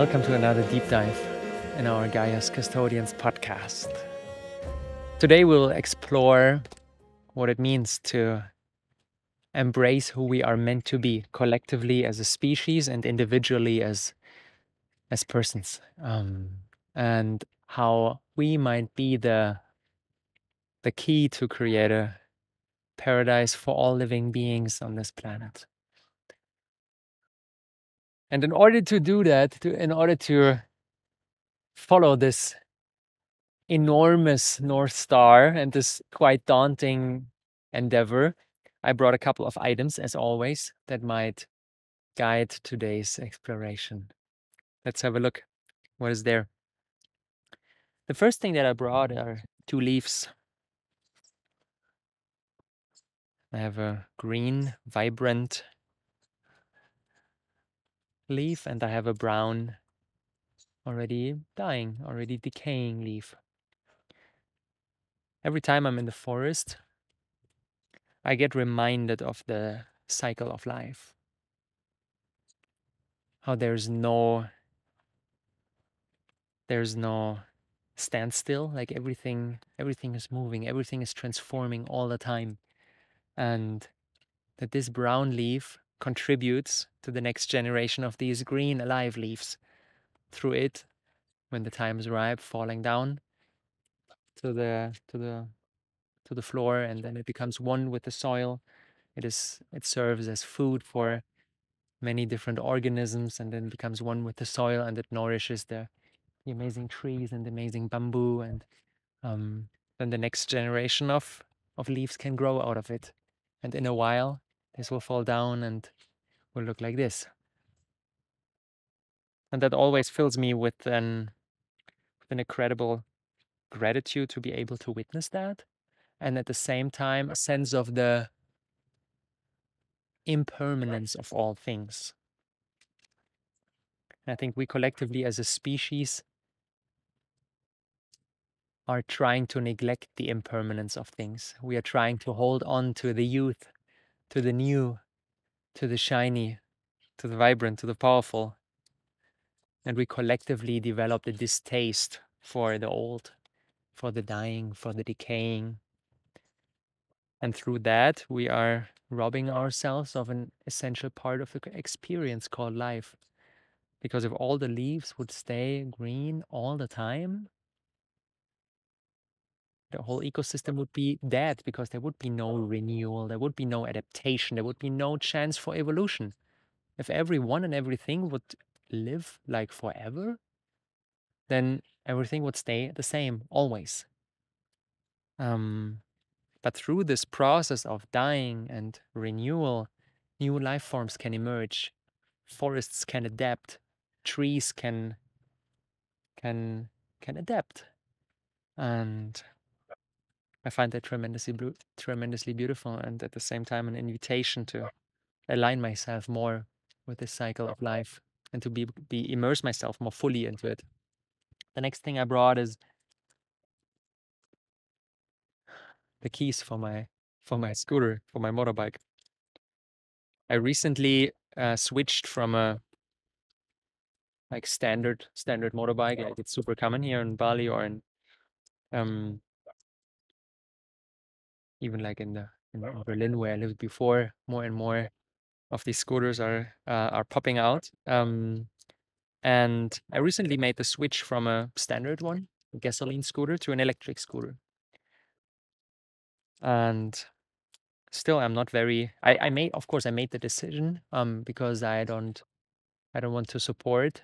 welcome to another deep dive in our Gaia's Custodians podcast. Today we'll explore what it means to embrace who we are meant to be collectively as a species and individually as persons, and how we might be the key to create a paradise for all living beings on this planet. And in order to do that, in order to follow this enormous North Star and this quite daunting endeavor, I brought a couple of items, as always, that might guide today's exploration. Let's have a look. What is there? The first thing that I brought are 2 leaves. I have a green, vibrant leaf, and I have a brown, already dying, already decaying leaf. Every time I'm in the forest, I get reminded of the cycle of life. How there's no standstill, like everything is moving, everything is transforming all the time. And that this brown leaf contributes to the next generation of these green alive leaves through it, when the time is ripe, falling down to the floor, and then it becomes one with the soil. It serves as food for many different organisms, and then becomes one with the soil, and it nourishes the amazing trees and the amazing bamboo, and then the next generation of leaves can grow out of it. And in a while, this will fall down and will look like this. And that always fills me with an incredible gratitude to be able to witness that. And at the same time, a sense of the impermanence of all things. And I think we collectively as a species are trying to neglect the impermanence of things. We are trying to hold on to the youth, to the new, to the shiny, to the vibrant, to the powerful. And we collectively developed a distaste for the old, for the dying, for the decaying. And through that, we are robbing ourselves of an essential part of the experience called life. Because if all the leaves would stay green all the time, the whole ecosystem would be dead, because there would be no renewal, there would be no adaptation, there would be no chance for evolution. If everyone and everything would live like forever, then everything would stay the same always. But through this process of dying and renewal, new life forms can emerge. Forests can adapt. Trees can adapt. And I find that tremendously beautiful, and at the same time an invitation to align myself more with this cycle of life and to immerse myself more fully into it. The next thing I brought is the keys for my scooter, for my motorbike. I recently switched from a standard motorbike. Like, it's super common here in Bali, or in even like in Berlin, where I lived before. More and more of these scooters are popping out. And I recently made the switch from a standard one, a gasoline scooter, to an electric scooter. And still, I'm not very. I made the decision because I don't want to support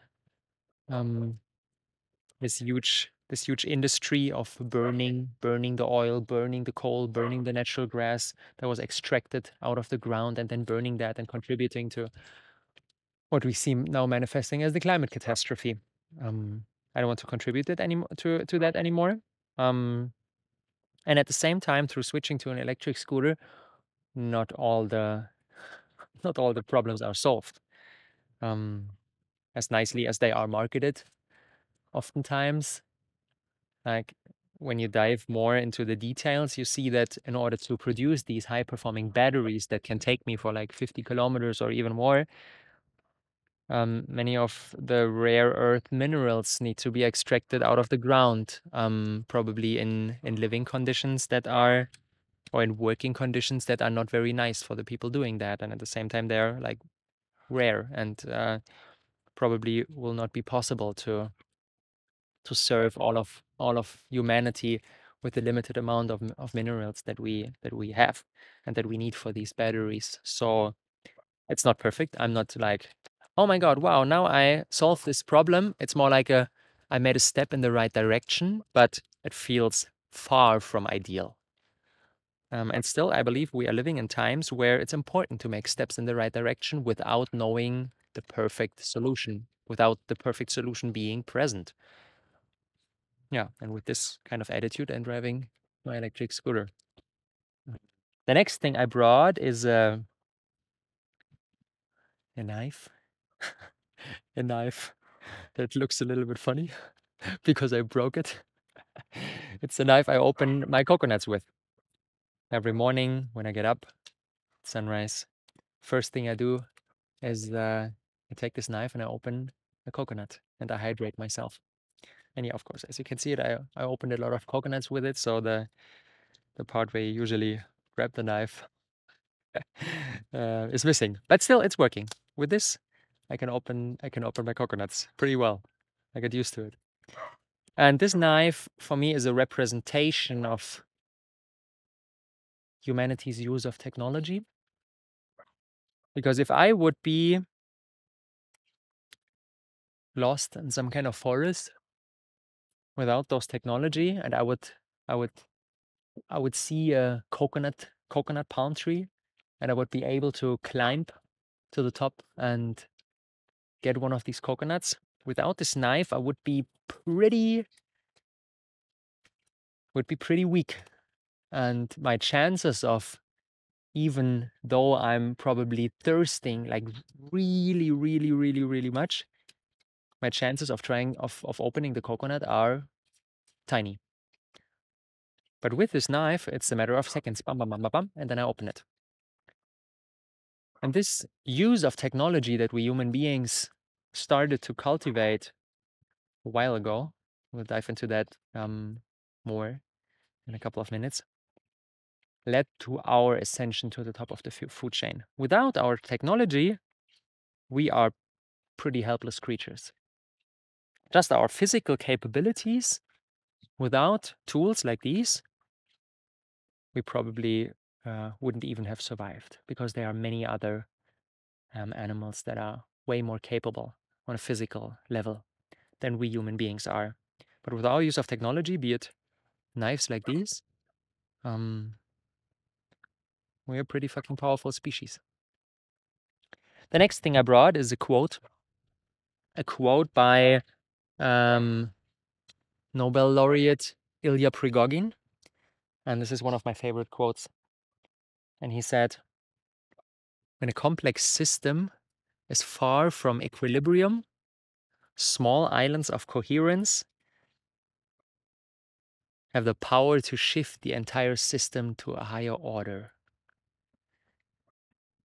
this huge industry of burning the oil, burning the coal, burning the natural gas that was extracted out of the ground, and then burning that and contributing to what we see now manifesting as the climate catastrophe. I don't want to contribute that to that anymore. And at the same time, through switching to an electric scooter, not all the problems are solved. As nicely as they are marketed, oftentimes, like when you dive more into the details, you see that in order to produce these high performing batteries that can take me for like 50 kilometers or even more, Many of the rare earth minerals need to be extracted out of the ground, probably in living conditions that are, or in working conditions that are not very nice for the people doing that. And at the same time, they're like rare and probably will not be possible to serve all of humanity with the limited amount of minerals that we have and that we need for these batteries. So it's not perfect. I'm not like, oh my God, wow, now I solved this problem. It's more like I made a step in the right direction, but it feels far from ideal. And still, I believe we are living in times where it's important to make steps in the right direction without knowing the perfect solution, without the perfect solution being present. Yeah, and with this kind of attitude, I'm driving my electric scooter. The next thing I brought is a knife. A knife that looks a little bit funny because I broke it. It's the knife I open my coconuts with. Every morning when I get up, sunrise, first thing I do is I take this knife and I open a coconut and I hydrate myself. And yeah, of course, as you can see it, I opened a lot of coconuts with it. So the part where you usually grab the knife is missing, but still it's working. With this, I can open my coconuts pretty well. I get used to it. And this knife for me is a representation of humanity's use of technology. Because if I would be lost in some kind of forest without those technology, and I would see a coconut palm tree, and I would be able to climb to the top and get one of these coconuts. Without this knife, I would be pretty weak, and my chances of, even though I'm probably thirsting like really, really, really, really much, my chances of opening the coconut are tiny. But with this knife, it's a matter of seconds, bam, bam, bam, bam, bam, and then I open it. And this use of technology that we human beings started to cultivate a while ago, we'll dive into that more in a couple of minutes, led to our ascension to the top of the food chain. Without our technology, we are pretty helpless creatures. Just our physical capabilities, without tools like these, we probably wouldn't even have survived, because there are many other animals that are way more capable on a physical level than we human beings are. But with our use of technology, be it knives like these, we're a pretty fucking powerful species. The next thing I brought is a quote by Nobel laureate Ilya Prigogine. And this is one of my favorite quotes. And he said, when a complex system is far from equilibrium, small islands of coherence have the power to shift the entire system to a higher order.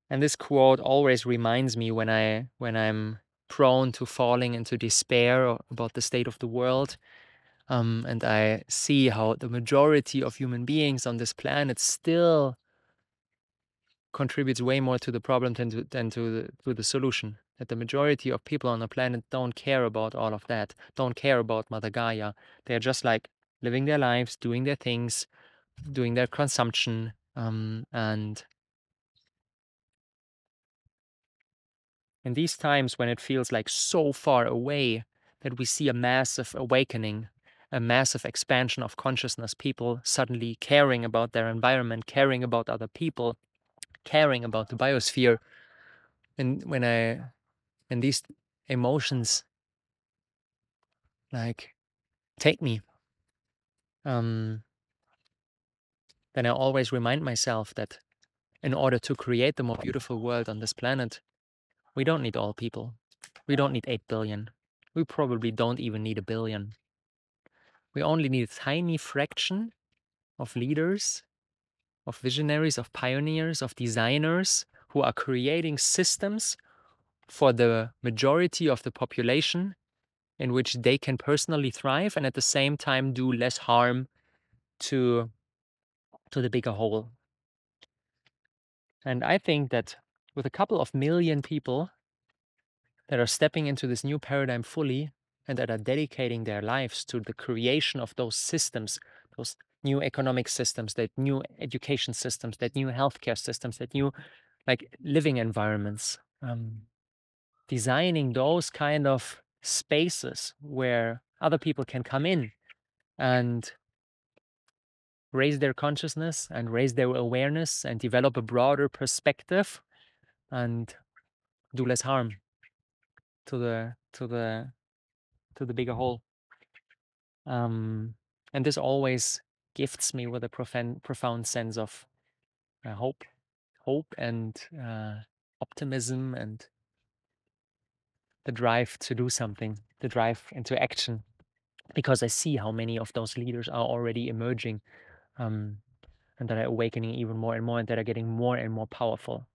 And this quote always reminds me when I'm prone to falling into despair about the state of the world, and I see how the majority of human beings on this planet still contributes way more to the problem than to the solution. That the majority of people on the planet don't care about all of that, don't care about Mother Gaia. They're just like living their lives, doing their things, doing their consumption, and in these times when it feels like so far away, that we see a massive awakening, a massive expansion of consciousness, people suddenly caring about their environment, caring about other people, caring about the biosphere. And when these emotions like take me, then I always remind myself that in order to create the more beautiful world on this planet, we don't need all people. We don't need 8 billion. We probably don't even need 1 billion. We only need a tiny fraction of leaders, of visionaries, of pioneers, of designers who are creating systems for the majority of the population in which they can personally thrive and at the same time do less harm to the bigger whole. And I think that with a couple of million people that are stepping into this new paradigm fully and that are dedicating their lives to the creation of those systems, those new economic systems, that new education systems, that new healthcare systems, that new living environments, designing those kind of spaces where other people can come in and raise their consciousness and raise their awareness and develop a broader perspective and do less harm to the bigger whole. And this always gifts me with a profound sense of hope and optimism and the drive to do something, the drive into action, because I see how many of those leaders are already emerging, and that are awakening even more and more, and that are getting more and more powerful.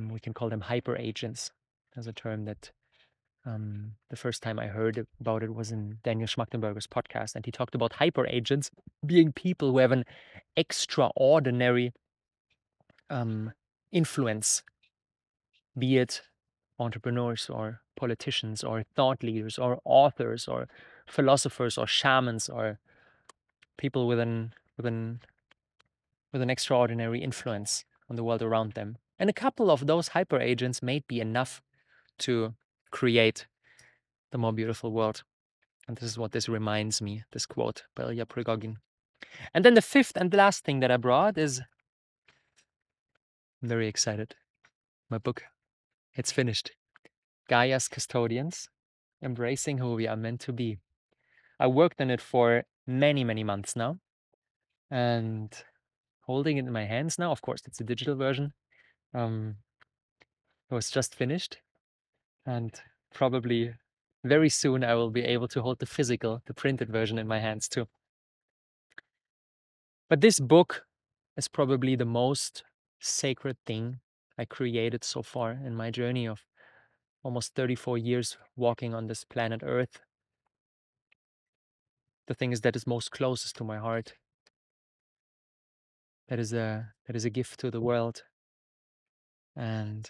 We can call them hyper agents. There's a term that the first time I heard about it was in Daniel Schmachtenberger's podcast, and he talked about hyper agents being people who have an extraordinary influence, be it entrepreneurs or politicians or thought leaders or authors or philosophers or shamans or people with an extraordinary influence on the world around them. And a couple of those hyper agents may be enough to create the more beautiful world. And this is what this reminds me, this quote by Ilya Prigogine. And then the fifth and last thing that I brought is, I'm very excited. My book, it's finished. Gaia's Custodians, Embracing Who We Are Meant to Be. I worked on it for many, many months now. And holding it in my hands now, of course, it's a digital version. It was just finished. And probably very soon I will be able to hold the printed version in my hands too. But this book is probably the most sacred thing I created so far in my journey of almost 34 years walking on this planet Earth. The thing is that is most closest to my heart. That is a gift to the world, and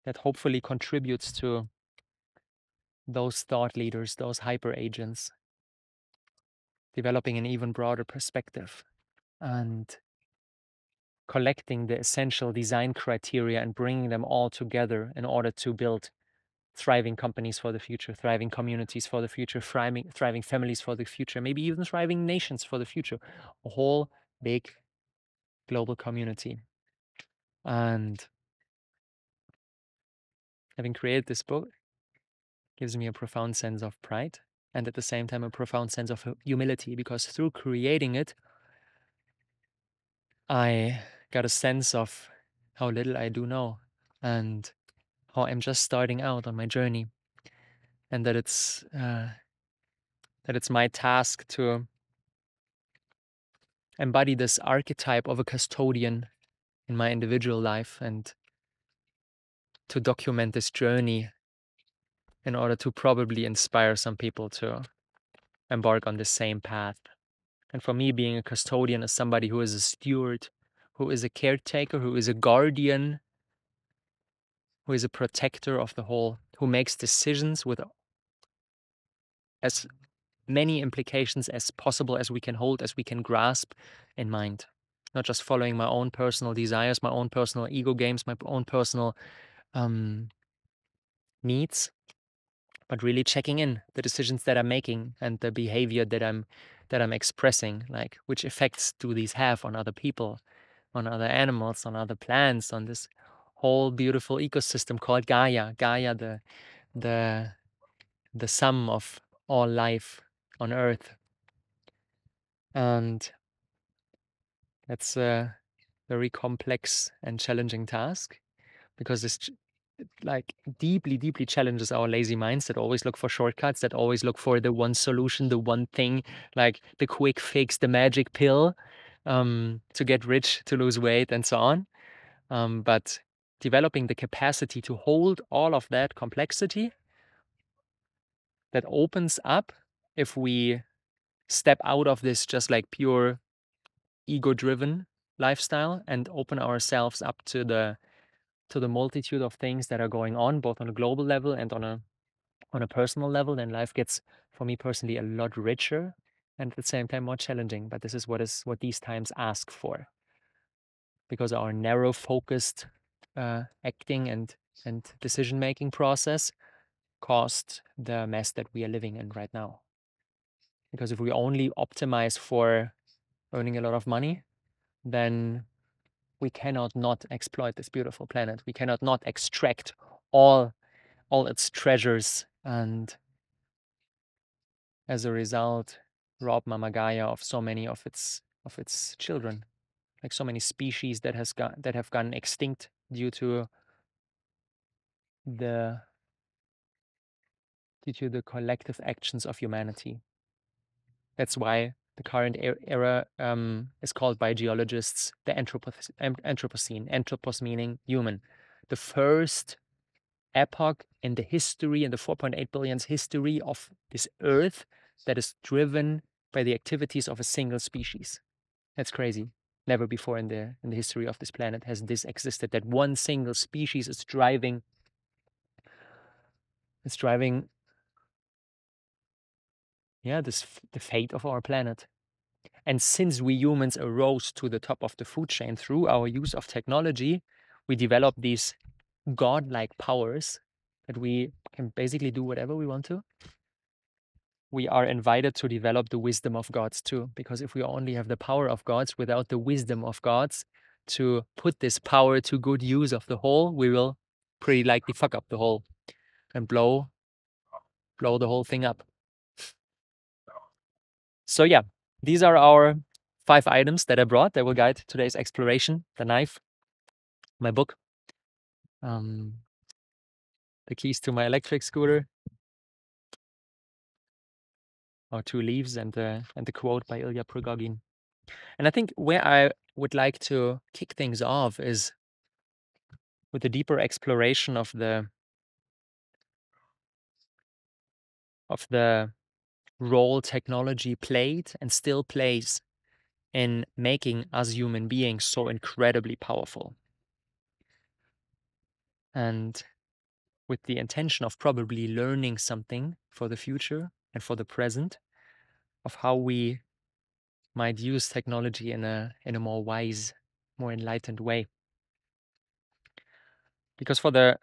that hopefully contributes to those thought leaders, those hyper agents, developing an even broader perspective and collecting the essential design criteria and bringing them all together in order to build thriving companies for the future, thriving communities for the future, thriving families for the future, maybe even thriving nations for the future, a whole big global community. And having created this book gives me a profound sense of pride and at the same time a profound sense of humility, because through creating it, I got a sense of how little I do know and how I'm just starting out on my journey, and that it's my task to embody this archetype of a custodian in my individual life and to document this journey in order to probably inspire some people to embark on the same path. And for me, being a custodian is somebody who is a steward, who is a caretaker, who is a guardian, who is a protector of the whole, who makes decisions with as many implications as possible as we can hold, as we can grasp in mind. Not just following my own personal desires, my own personal ego games, my own personal needs, but really checking in the decisions that I'm making and the behavior that I'm expressing, like which effects do these have on other people, on other animals, on other plants, on this whole beautiful ecosystem called Gaia. Gaia, the sum of all life on Earth. And that's a very complex and challenging task, because it's like deeply challenges our lazy minds that always look for shortcuts, that always look for the one solution, the one thing, like the quick fix, the magic pill, to get rich, to lose weight, and so on. But developing the capacity to hold all of that complexity that opens up if we step out of this just like pure ego-driven lifestyle and open ourselves up to the multitude of things that are going on, both on a global level and on a personal level. Then life gets, for me personally, a lot richer and at the same time more challenging. But this is what these times ask for, because our narrow focused acting and decision making process caused the mess that we are living in right now. Because if we only optimize for earning a lot of money, then we cannot not exploit this beautiful planet. We cannot not extract all its treasures, and as a result, rob Mama Gaia of so many of its children, like so many species that have gone extinct due to the collective actions of humanity. That's why the current era is called by geologists the Anthropocene. Anthropos meaning human. The first epoch in the history, in the 4.8 billion history of this Earth, that is driven by the activities of a single species. That's crazy. Never before in the history of this planet has this existed, that one single species is driving the fate of our planet. And since we humans arose to the top of the food chain through our use of technology, we developed these godlike powers that we can basically do whatever we want to. We are invited to develop the wisdom of gods too, because if we only have the power of gods without the wisdom of gods to put this power to good use of the whole, we will pretty likely fuck up the whole and blow the whole thing up. So yeah, these are our 5 items that I brought that will guide today's exploration. The knife, my book, the keys to my electric scooter, our 2 leaves, and the quote by Ilya Prigogine. And I think where I would like to kick things off is with a deeper exploration of the role technology played and still plays in making us human beings so incredibly powerful. And with the intention of probably learning something for the future and for the present of how we might use technology in a more wise, more enlightened way. Because for the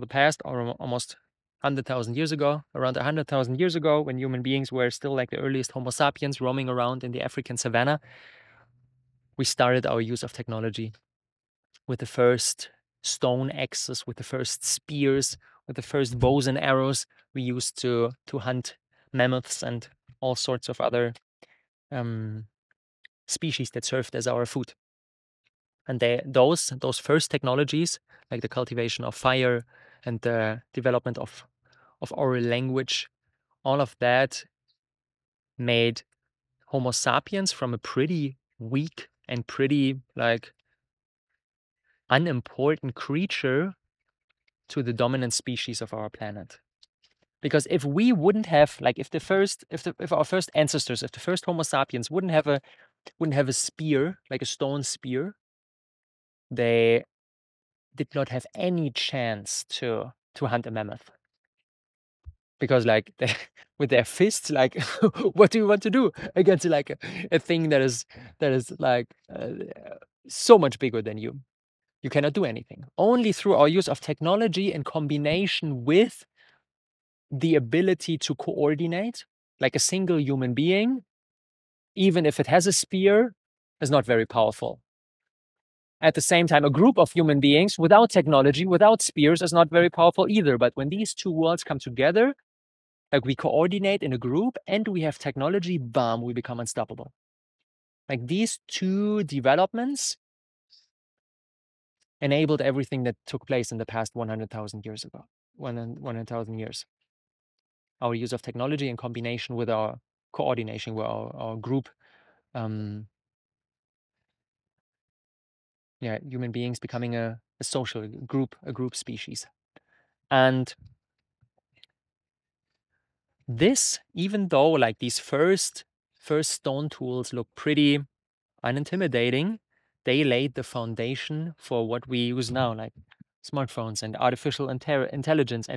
past, or almost 100,000 years ago, around 100,000 years ago, when human beings were still like the earliest Homo sapiens roaming around in the African savanna, we started our use of technology with the first stone axes, with the first spears, with the first bows and arrows we used to hunt mammoths and all sorts of other species that served as our food. And those first technologies, like the cultivation of fire and the development of oral language, all of that made Homo sapiens from a pretty weak and pretty like unimportant creature to the dominant species of our planet. Because if we wouldn't have, like, if our first ancestors, if the first Homo sapiens wouldn't have a spear, like a stone spear, they did not have any chance to hunt a mammoth. Because like with their fists, like what do you want to do against like a thing that is like so much bigger than you? You cannot do anything. Only through our use of technology in combination with the ability to coordinate, like a single human being, even if it has a spear, is not very powerful. At the same time, a group of human beings without technology, without spears, is not very powerful either. But when these two worlds come together, like we coordinate in a group and we have technology, bam, we become unstoppable. Like these two developments enabled everything that took place in the past 100,000 years ago, 100,000 years. Our use of technology in combination with our coordination, with our group human beings becoming a social group, a group species. And this, even though like these first stone tools look pretty unintimidating, they laid the foundation for what we use now, like smartphones and artificial intelligence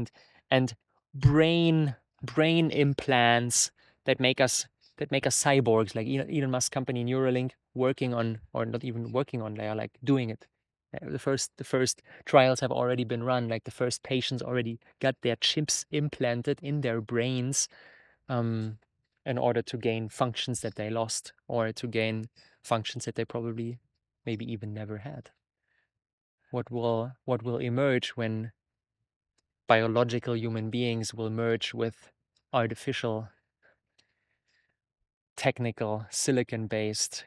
and brain implants that make us cyborgs, like Elon Musk's company Neuralink, working on, or not even working on, they are like doing it. The first trials have already been run. Like the first patients already got their chips implanted in their brains, in order to gain functions that they lost, or to gain functions that they probably maybe even never had. What will emerge when biological human beings will merge with artificial, technical, silicon-based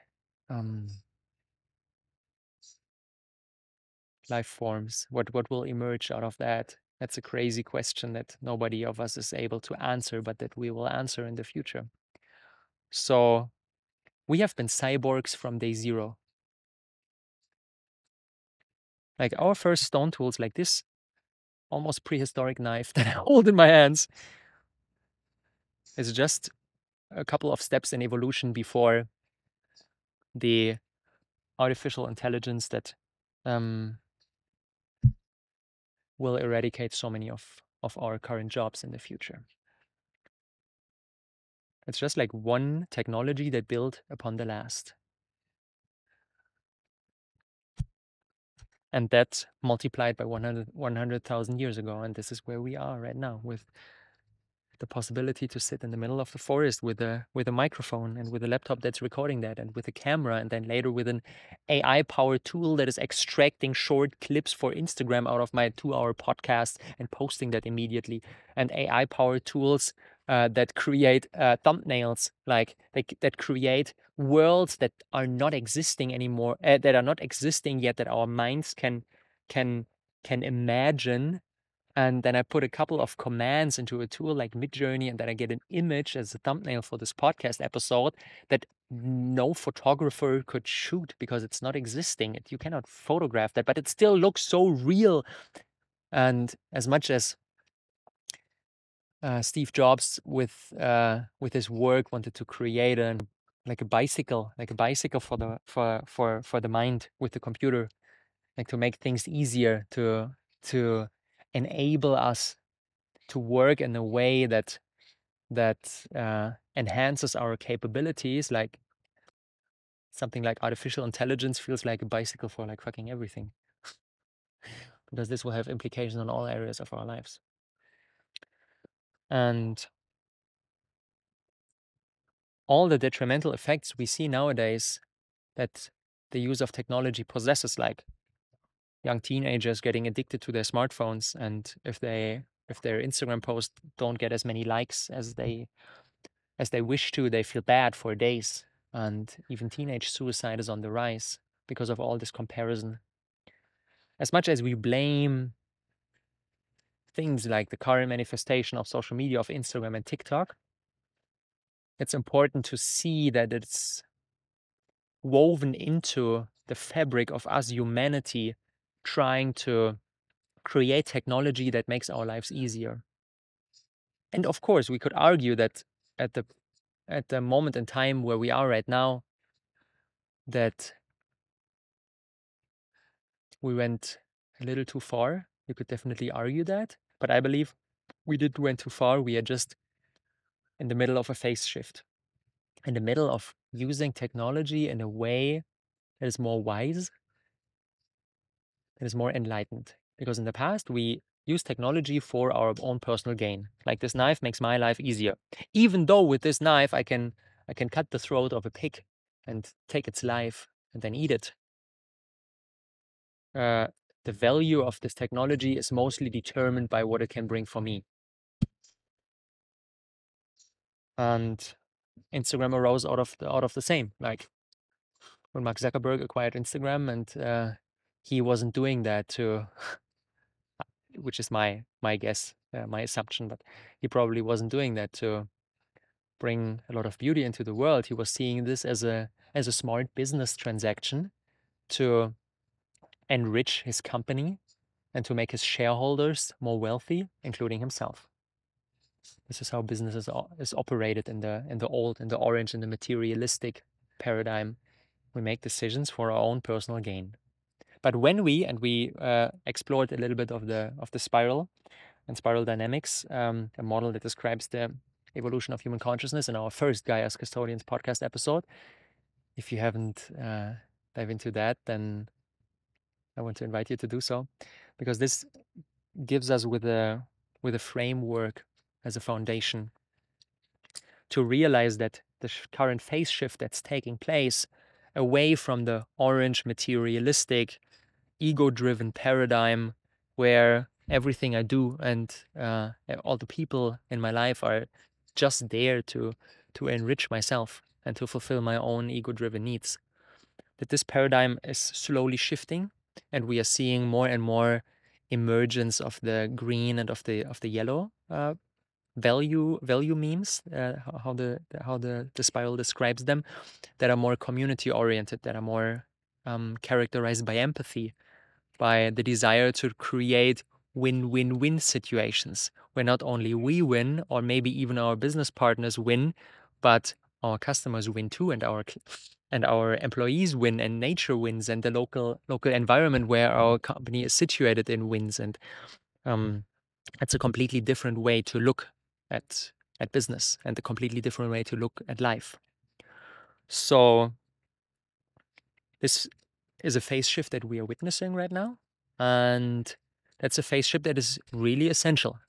life forms? What will emerge out of that? That's a crazy question that nobody of us is able to answer, but that we will answer in the future. So we have been cyborgs from day zero. Like our first stone tools, like this almost prehistoric knife that I hold in my hands, is just a couple of steps in evolution before the artificial intelligence that will eradicate so many of our current jobs in the future. It's just like one technology that built upon the last. And that multiplied by 100,000 years ago. And this is where we are right now, with the possibility to sit in the middle of the forest with a microphone and with a laptop that's recording that, and with a camera, and then later with an AI-powered tool that is extracting short clips for Instagram out of my 2-hour podcast and posting that immediately, and AI-powered tools that create thumbnails, like that create worlds that are not existing anymore, that are not existing yet, that our minds can imagine. And then I put a couple of commands into a tool like Midjourney, and then I get an image as a thumbnail for this podcast episode that no photographer could shoot because it's not existing. You cannot photograph that, but it still looks so real. And as much as Steve Jobs with his work wanted to create a bicycle for the mind with the computer, like to make things easier, to enable us to work in a way that enhances our capabilities, like something like artificial intelligence feels like a bicycle for like fucking everything, because this will have implications on all areas of our lives. And all the detrimental effects we see nowadays that the use of technology possesses, like young teenagers getting addicted to their smartphones, and if their Instagram posts don't get as many likes as they wish to, they feel bad for days. And even teenage suicide is on the rise because of all this comparison. As much as we blame things like the current manifestation of social media, of Instagram and TikTok, it's important to see that it's woven into the fabric of us, humanity, trying to create technology that makes our lives easier. And of course, we could argue that at the moment in time where we are right now, that we went a little too far. You could definitely argue that, but I believe we didn't went too far. We are just in the middle of a phase shift, in the middle of using technology in a way that is more wise, that is more enlightened. Because in the past, we used technology for our own personal gain. Like, this knife makes my life easier. Even though with this knife, I can cut the throat of a pig and take its life and then eat it. The value of this technology is mostly determined by what it can bring for me. And Instagram arose out of the same. Like, when Mark Zuckerberg acquired Instagram, and he wasn't doing that to, which is my guess, my assumption, but he probably wasn't doing that to bring a lot of beauty into the world. He was seeing this as a smart business transaction to enrich his company and to make his shareholders more wealthy, including himself. This is how business is operated in the old, in the orange, in the materialistic paradigm. We make decisions for our own personal gain. But when we explored a little bit of the spiral and spiral dynamics, a model that describes the evolution of human consciousness in our first Gaia's Custodians podcast episode. If you haven't dived into that, then I want to invite you to do so, because this gives us with a framework as a foundation to realize that the current phase shift that's taking place away from the orange materialistic ego-driven paradigm where everything I do and all the people in my life are just there to enrich myself and to fulfill my own ego-driven needs. That this paradigm is slowly shifting, and we are seeing more and more emergence of the green and of the yellow value memes, how the spiral describes them, that are more community oriented, that are more characterized by empathy, by the desire to create win-win-win situations where not only we win, or maybe even our business partners win, but our customers win too, and our employees win, and nature wins, and the local environment where our company is situated in wins. And that's a completely different way to look at business, and a completely different way to look at life. So this is a phase shift that we are witnessing right now. And that's a phase shift that is really essential.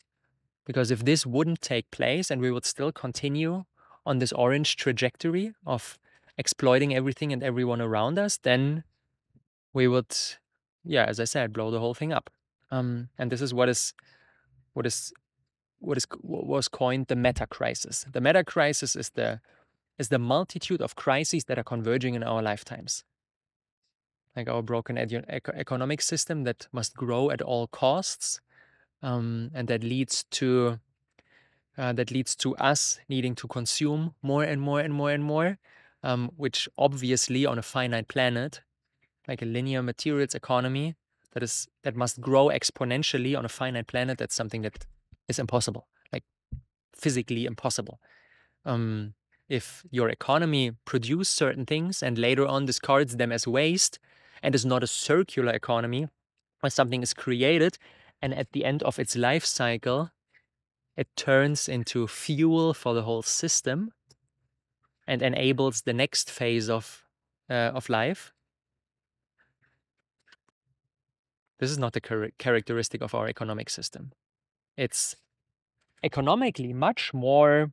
Because if this wouldn't take place and we would still continue on this orange trajectory of exploiting everything and everyone around us, then we would, as I said, blow the whole thing up. And this is what was coined the meta crisis. The meta crisis is the multitude of crises that are converging in our lifetimes. Like our broken economic system that must grow at all costs, and that leads to us needing to consume more and more and more and more, which obviously on a finite planet, like a linear materials economy, that must grow exponentially on a finite planet. That's something that is impossible, like physically impossible. If your economy produces certain things and later on discards them as waste, and is not a circular economy where something is created and at the end of its life cycle it turns into fuel for the whole system and enables the next phase of life, this is not a characteristic of our economic system. It's economically much more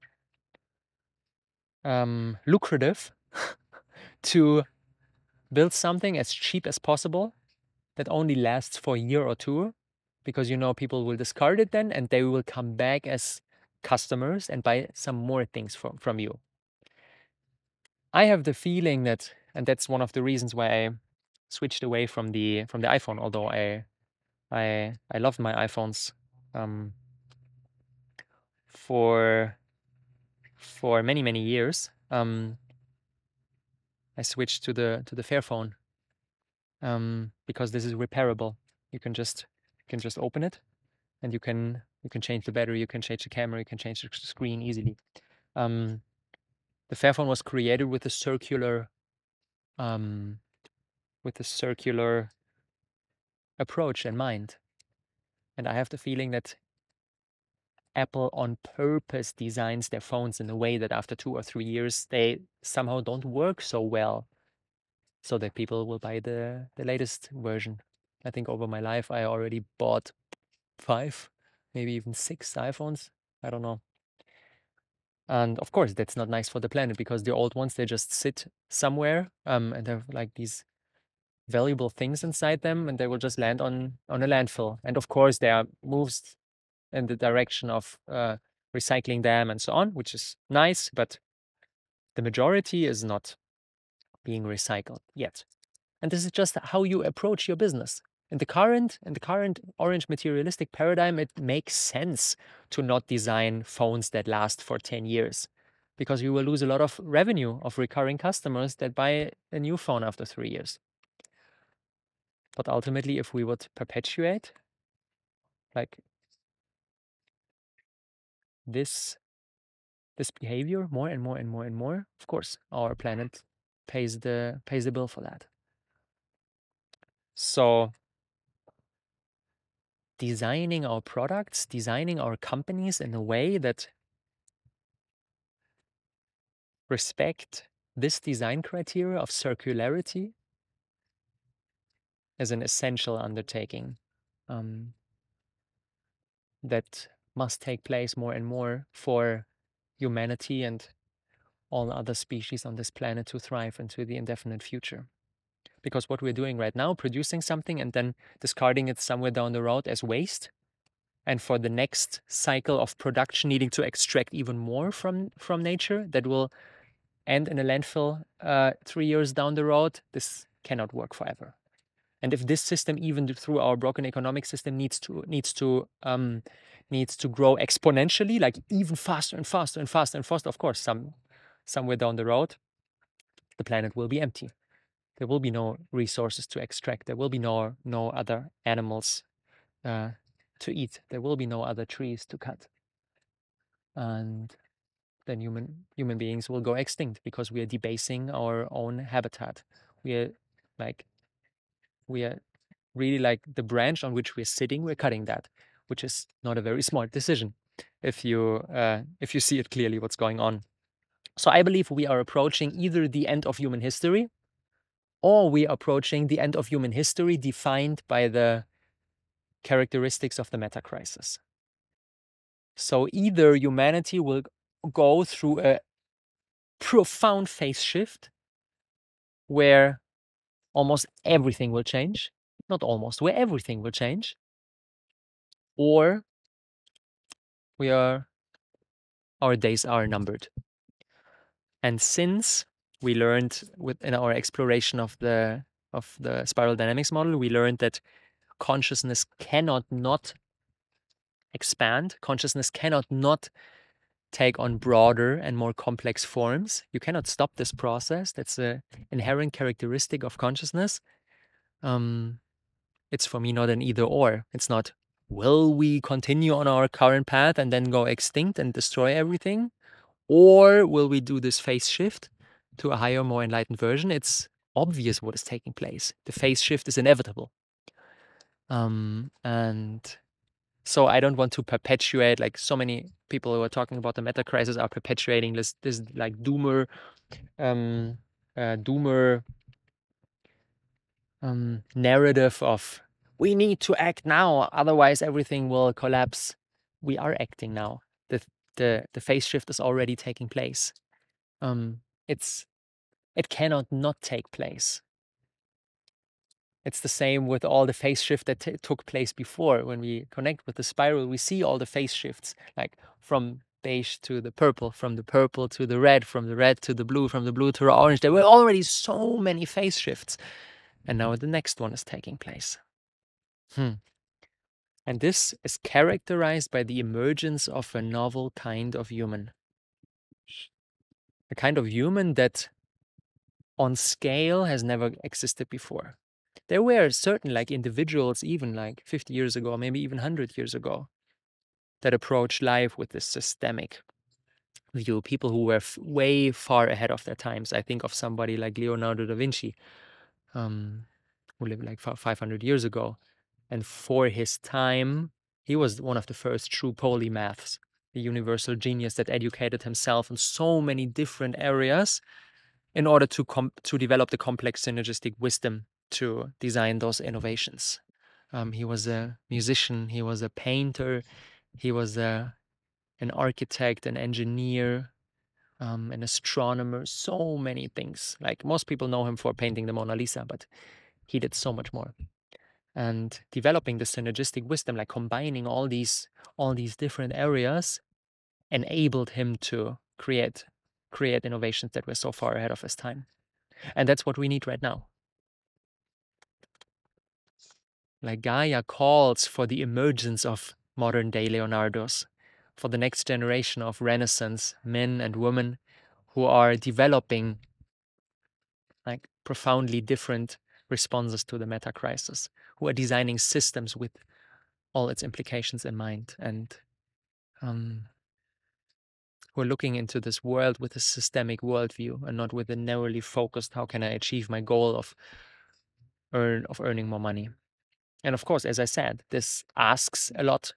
lucrative to build something as cheap as possible that only lasts for a year or two, because people will discard it then and they will come back as customers and buy some more things from you. I have the feeling that, and that's one of the reasons why I switched away from the iPhone, although I loved my iPhones for many years. I switched to the Fairphone because this is repairable. You can just open it, and you can change the battery, you can change the camera, you can change the screen easily. The Fairphone was created with a circular approach in mind, and I have the feeling that Apple on purpose designs their phones in a way that after 2 or 3 years they somehow don't work so well, so that people will buy the latest version. I think over my life I already bought 5, maybe even 6 iPhones. I don't know. And of course, that's not nice for the planet, because the old ones, they just sit somewhere and have like these valuable things inside them, and they will just land on a landfill. And of course, there are moves in the direction of recycling them and so on, which is nice, but the majority is not being recycled yet. And this is just how you approach your business. In the current orange materialistic paradigm, it makes sense to not design phones that last for 10 years, because you will lose a lot of revenue of recurring customers that buy a new phone after 3 years. But ultimately, if we would perpetuate like this behavior more and more and more and more, of course, our planet pays the bill for that. So designing our products, designing our companies in a way that respect this design criteria of circularity is an essential undertaking that must take place more and more for humanity and all other species on this planet to thrive into the indefinite future. Because what we're doing right now, producing something and then discarding it somewhere down the road as waste, and for the next cycle of production needing to extract even more from nature that will end in a landfill 3 years down the road, this cannot work forever. And if this system, even through our broken economic system, needs to grow exponentially, like even faster and faster and faster and faster, of course, somewhere down the road, the planet will be empty. There will be no resources to extract. There will be no other animals to eat. There will be no other trees to cut. And then human beings will go extinct because we are debasing our own habitat. We are really like the branch on which we're sitting, we're cutting that, which is not a very smart decision if you see it clearly what's going on. So I believe we are approaching either the end of human history, or we are approaching the end of human history defined by the characteristics of the meta crisis. So either humanity will go through a profound phase shift where almost everything will change, not almost, where everything will change, or our days are numbered. And since we learned in our exploration of the spiral dynamics model, we learned that consciousness cannot not expand. Consciousness cannot not take on broader and more complex forms. You cannot stop this process. That's an inherent characteristic of consciousness. It's for me not an either or. It's not, will we continue on our current path and then go extinct and destroy everything? Or will we do this phase shift to a higher, more enlightened version? It's obvious what is taking place. The phase shift is inevitable. And so I don't want to perpetuate, like so many people who are talking about the meta crisis are perpetuating this like doomer narrative of we need to act now, otherwise everything will collapse. We are acting now. The phase shift is already taking place. It cannot not take place. It's the same with all the phase shift that took place before. When we connect with the spiral, we see all the phase shifts, like from beige to the purple, from the purple to the red, from the red to the blue, from the blue to the orange. There were already so many phase shifts. And now the next one is taking place. And this is characterized by the emergence of a novel kind of human. A kind of human that on scale has never existed before. There were certain like individuals, even like 50 years ago, maybe even 100 years ago, that approached life with this systemic view. People who were way far ahead of their times. I think of somebody like Leonardo da Vinci, who lived like 500 years ago. And for his time, he was one of the first true polymaths, the universal genius that educated himself in so many different areas in order to develop the complex synergistic wisdom to design those innovations. He was a musician, he was a painter, he was an architect, an engineer, an astronomer, so many things. Like most people know him for painting the Mona Lisa, but he did so much more. And developing the synergistic wisdom, like combining all these different areas, enabled him to create innovations that were so far ahead of his time. And that's what we need right now. Like Gaia calls for the emergence of modern day Leonardos, for the next generation of Renaissance men and women who are developing like profoundly different responses to the meta crisis, who are designing systems with all its implications in mind, and who are looking into this world with a systemic worldview and not with a narrowly focused, how can I achieve my goal of earning more money. And of course, as I said, this asks a lot,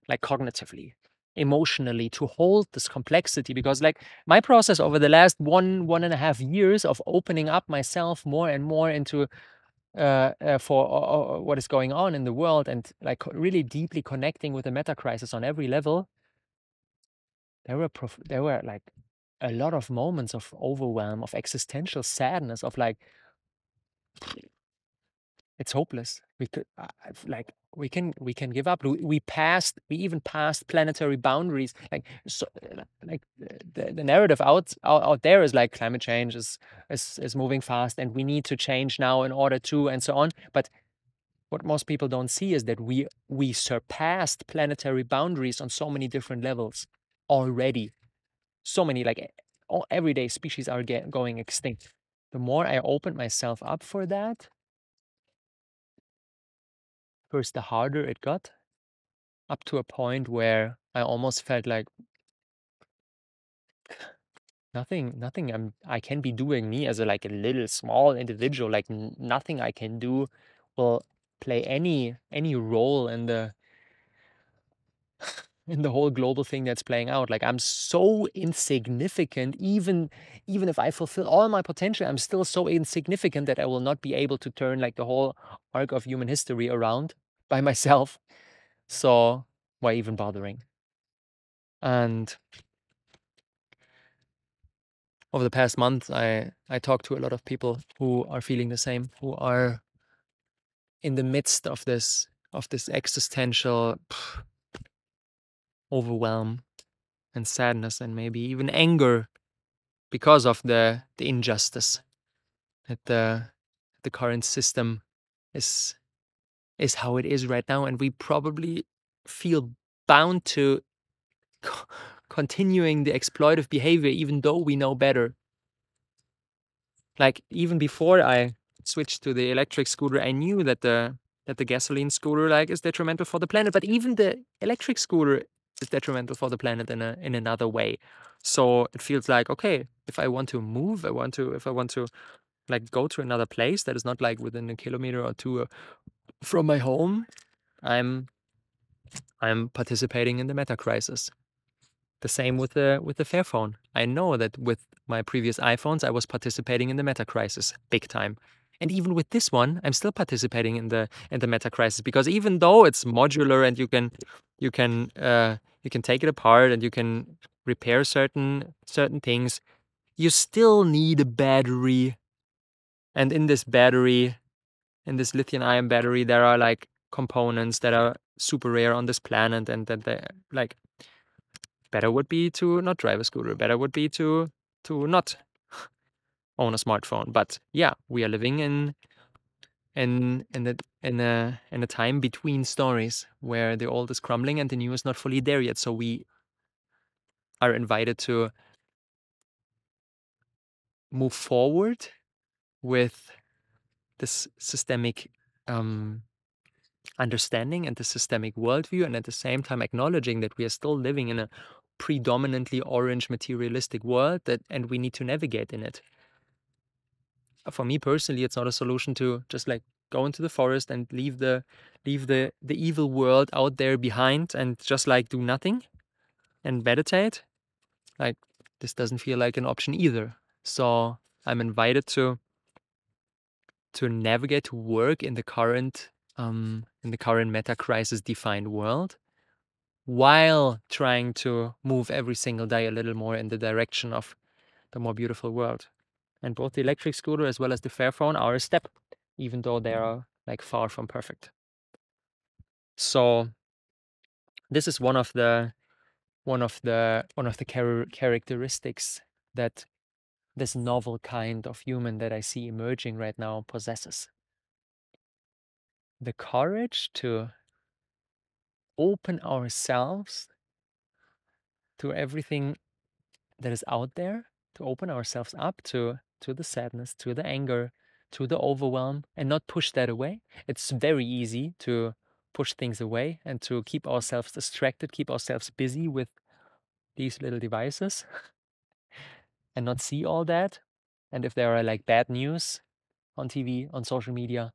like cognitively, emotionally, to hold this complexity, because like my process over the last 1.5 years of opening up myself more and more into for what is going on in the world, and like really deeply connecting with the meta crisis on every level, there were like a lot of moments of overwhelm, of existential sadness, of like, it's hopeless. We could like we can give up. We even passed planetary boundaries. Like so, like the narrative out there is like climate change is moving fast, and we need to change now in order to, and so on. But what most people don't see is that we surpassed planetary boundaries on so many different levels already. So many, like all everyday species are going extinct. The more I opened myself up for that, first the harder it got, up to a point where I almost felt like nothing I can be doing, me as a like a little small individual, like nothing I can do will play any role in the whole global thing that's playing out. Like I'm so insignificant, even if I fulfill all my potential, I'm still so insignificant that I will not be able to turn like the whole arc of human history around by myself. So why even bothering? And over the past month, I talked to a lot of people who are feeling the same, who are in the midst of this existential overwhelm and sadness, and maybe even anger because of the injustice that the current system is how it is right now, and we probably feel bound to continuing the exploitive behavior even though we know better. Like even before I switched to the electric scooter, I knew that the gasoline scooter like is detrimental for the planet, but even the electric scooter is detrimental for the planet in another way. So it feels like, okay, if I want to move, if I want to like go to another place that is not like within a kilometer or two from my home, I'm participating in the meta crisis. The same with the Fairphone. I know that with my previous iPhones, I was participating in the meta crisis big time. And even with this one, I'm still participating in the meta crisis, because even though it's modular and you can take it apart and you can repair certain things, you still need a battery. And in this battery, in this lithium-ion battery, there are like components that are super rare on this planet, and that they like better would be to not drive a scooter. Better would be to not own a smartphone. But yeah, we are living in a time between stories where the old is crumbling and the new is not fully there yet. So we are invited to move forward with this systemic understanding and the systemic worldview, and at the same time acknowledging that we are still living in a predominantly orange materialistic world, and we need to navigate in it. For me personally, it's not a solution to just like go into the forest and leave the evil world out there behind and just like do nothing and meditate. Like this doesn't feel like an option either. So I'm invited to navigate, to work in the current meta crisis defined world, while trying to move every single day a little more in the direction of the more beautiful world. And both the electric scooter as well as the Fairphone are a step, even though they are like far from perfect. So this is one of the characteristics that this novel kind of human that I see emerging right now possesses. The courage to open ourselves to everything that is out there, to open ourselves up to the sadness, to the anger, to the overwhelm and not push that away. It's very easy to push things away and to keep ourselves distracted, keep ourselves busy with these little devices and not see all that. And if there are like bad news on TV, on social media,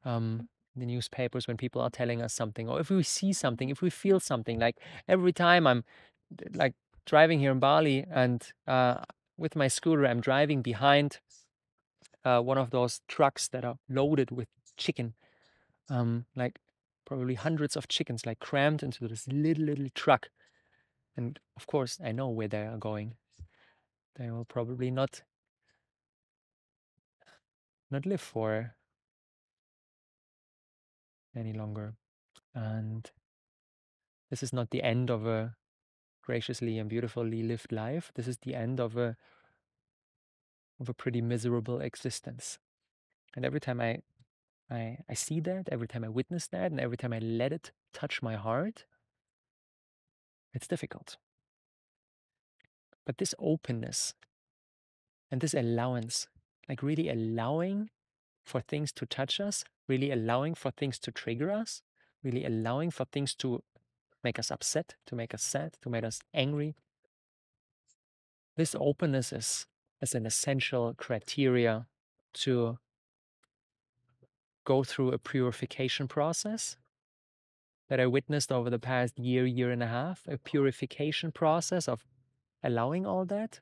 the newspapers, when people are telling us something, or if we see something, if we feel something, like every time I'm like driving here in Bali and with my scooter, I'm driving behind one of those trucks that are loaded with chicken, like probably hundreds of chickens, like crammed into this little truck. And of course, I know where they are going. They will probably not live for any longer. And this is not the end of a graciously and beautifully lived life. This is the end of a pretty miserable existence. And every time I see that, every time I witness that, and every time I let it touch my heart, it's difficult. But this openness and this allowance, like really allowing for things to touch us, really allowing for things to trigger us, really allowing for things to make us upset, to make us sad, to make us angry. This openness is an essential criteria to go through a purification process that I witnessed over the past year and a half, a purification process of allowing all that.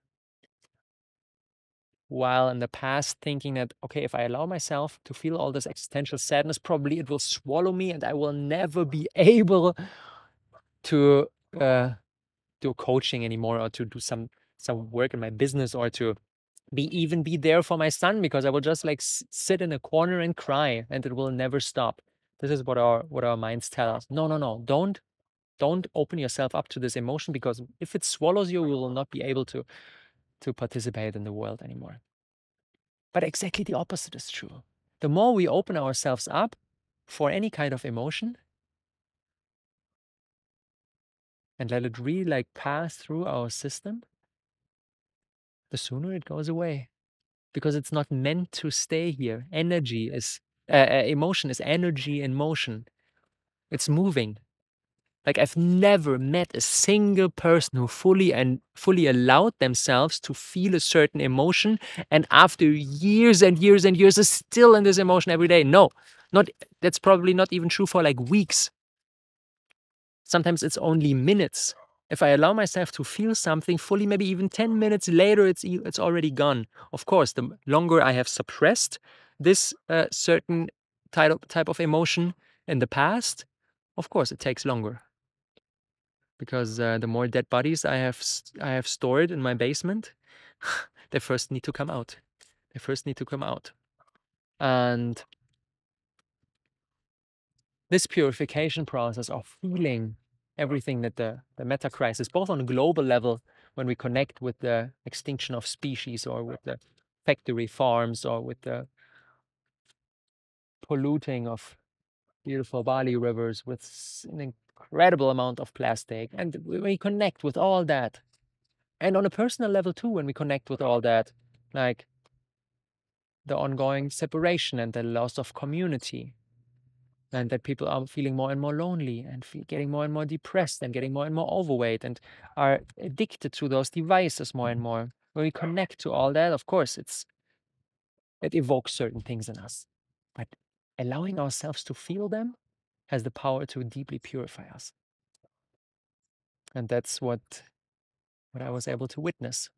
While in the past thinking that, okay, if I allow myself to feel all this existential sadness, probably it will swallow me and I will never be able to do coaching anymore, or to do some work in my business, or to be there for my son, because I will just like sit in a corner and cry and it will never stop. This is what our minds tell us. No, don't open yourself up to this emotion, because if it swallows you, you will not be able to participate in the world anymore. But exactly the opposite is true. The more we open ourselves up for any kind of emotion and let it really like pass through our system, the sooner it goes away, because it's not meant to stay here. Energy is emotion is energy in motion. It's moving. Like, I've never met a single person who fully allowed themselves to feel a certain emotion, and after years and years and years is still in this emotion every day. No, not that's probably not even true for like weeks. Sometimes it's only minutes. If I allow myself to feel something fully, maybe even 10 minutes later, it's already gone. Of course, the longer I have suppressed this certain type of emotion in the past, of course, it takes longer. Because the more dead bodies I have stored in my basement, they first need to come out. They first need to come out. And this purification process of feeling everything that the meta crisis, both on a global level, when we connect with the extinction of species, or with the factory farms, or with the polluting of beautiful Bali rivers with an incredible amount of plastic, and we connect with all that. And on a personal level too, when we connect with all that, like the ongoing separation and the loss of community, and that people are feeling more and more lonely, and getting more and more depressed, and getting more and more overweight, and are addicted to those devices more and more. When we connect to all that, of course, it evokes certain things in us. But allowing ourselves to feel them has the power to deeply purify us. And that's what I was able to witness.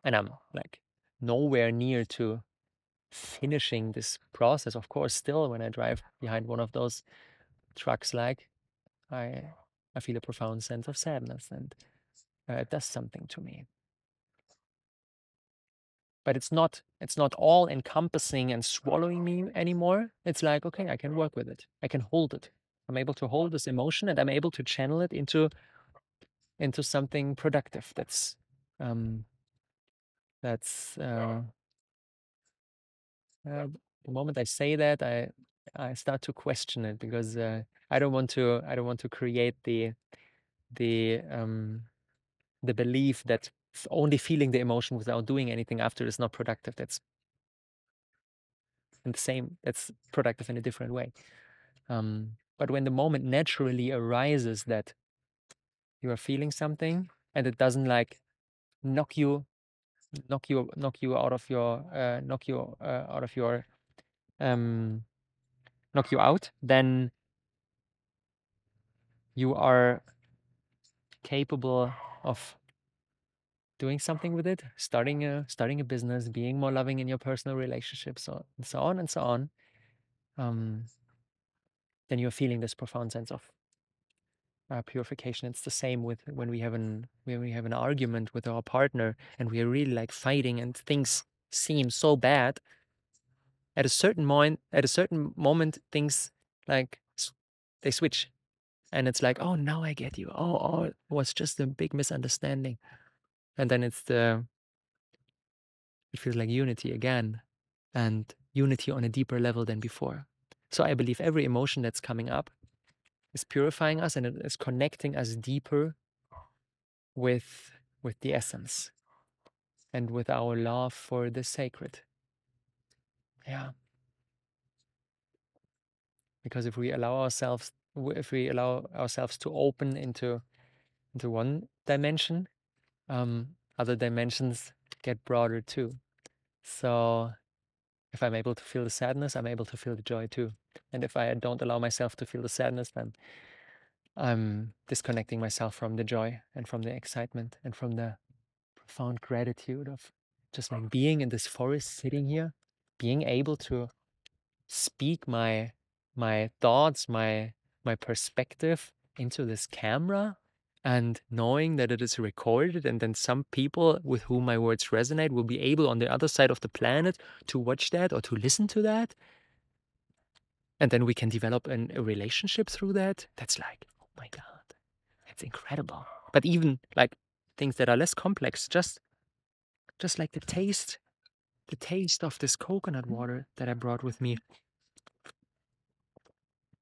And I'm like nowhere near to finishing this process. Of course, still when I drive behind one of those trucks, like I feel a profound sense of sadness, and it does something to me. But it's not all encompassing and swallowing me anymore. It's like, okay, I can work with it. I can hold it. I'm able to hold this emotion, and I'm able to channel it into something productive. The moment I say that, I start to question it, because I don't want to create the belief that only feeling the emotion without doing anything after is not productive. and the same, that's productive in a different way. But when the moment naturally arises that you are feeling something and it doesn't like knock you out of your knock you out, then you are capable of doing something with it, starting a business, being more loving in your personal relationships, so on and so on. Then you're feeling this profound sense of purification. It's the same with when we have an argument with our partner and we are really like fighting and things seem so bad. At a certain moment, things like they switch, and it's like, oh, now I get you. Oh, it was just a big misunderstanding, and then it feels like unity again, and unity on a deeper level than before. So I believe every emotion that's coming up is purifying us and it is connecting us deeper with the essence and with our love for the sacred. Yeah. Because if we allow ourselves to open into one dimension, other dimensions get broader too. So if I'm able to feel the sadness, I'm able to feel the joy too. And if I don't allow myself to feel the sadness, then I'm disconnecting myself from the joy and from the excitement and from the profound gratitude of just like being in this forest, sitting here, being able to speak my thoughts, my perspective into this camera, and knowing that it is recorded, and then some people with whom my words resonate will be able on the other side of the planet to watch that or to listen to that. And then we can develop a relationship through that. That's like, oh my God, that's incredible. But even like things that are less complex, just like the taste of this coconut water that I brought with me.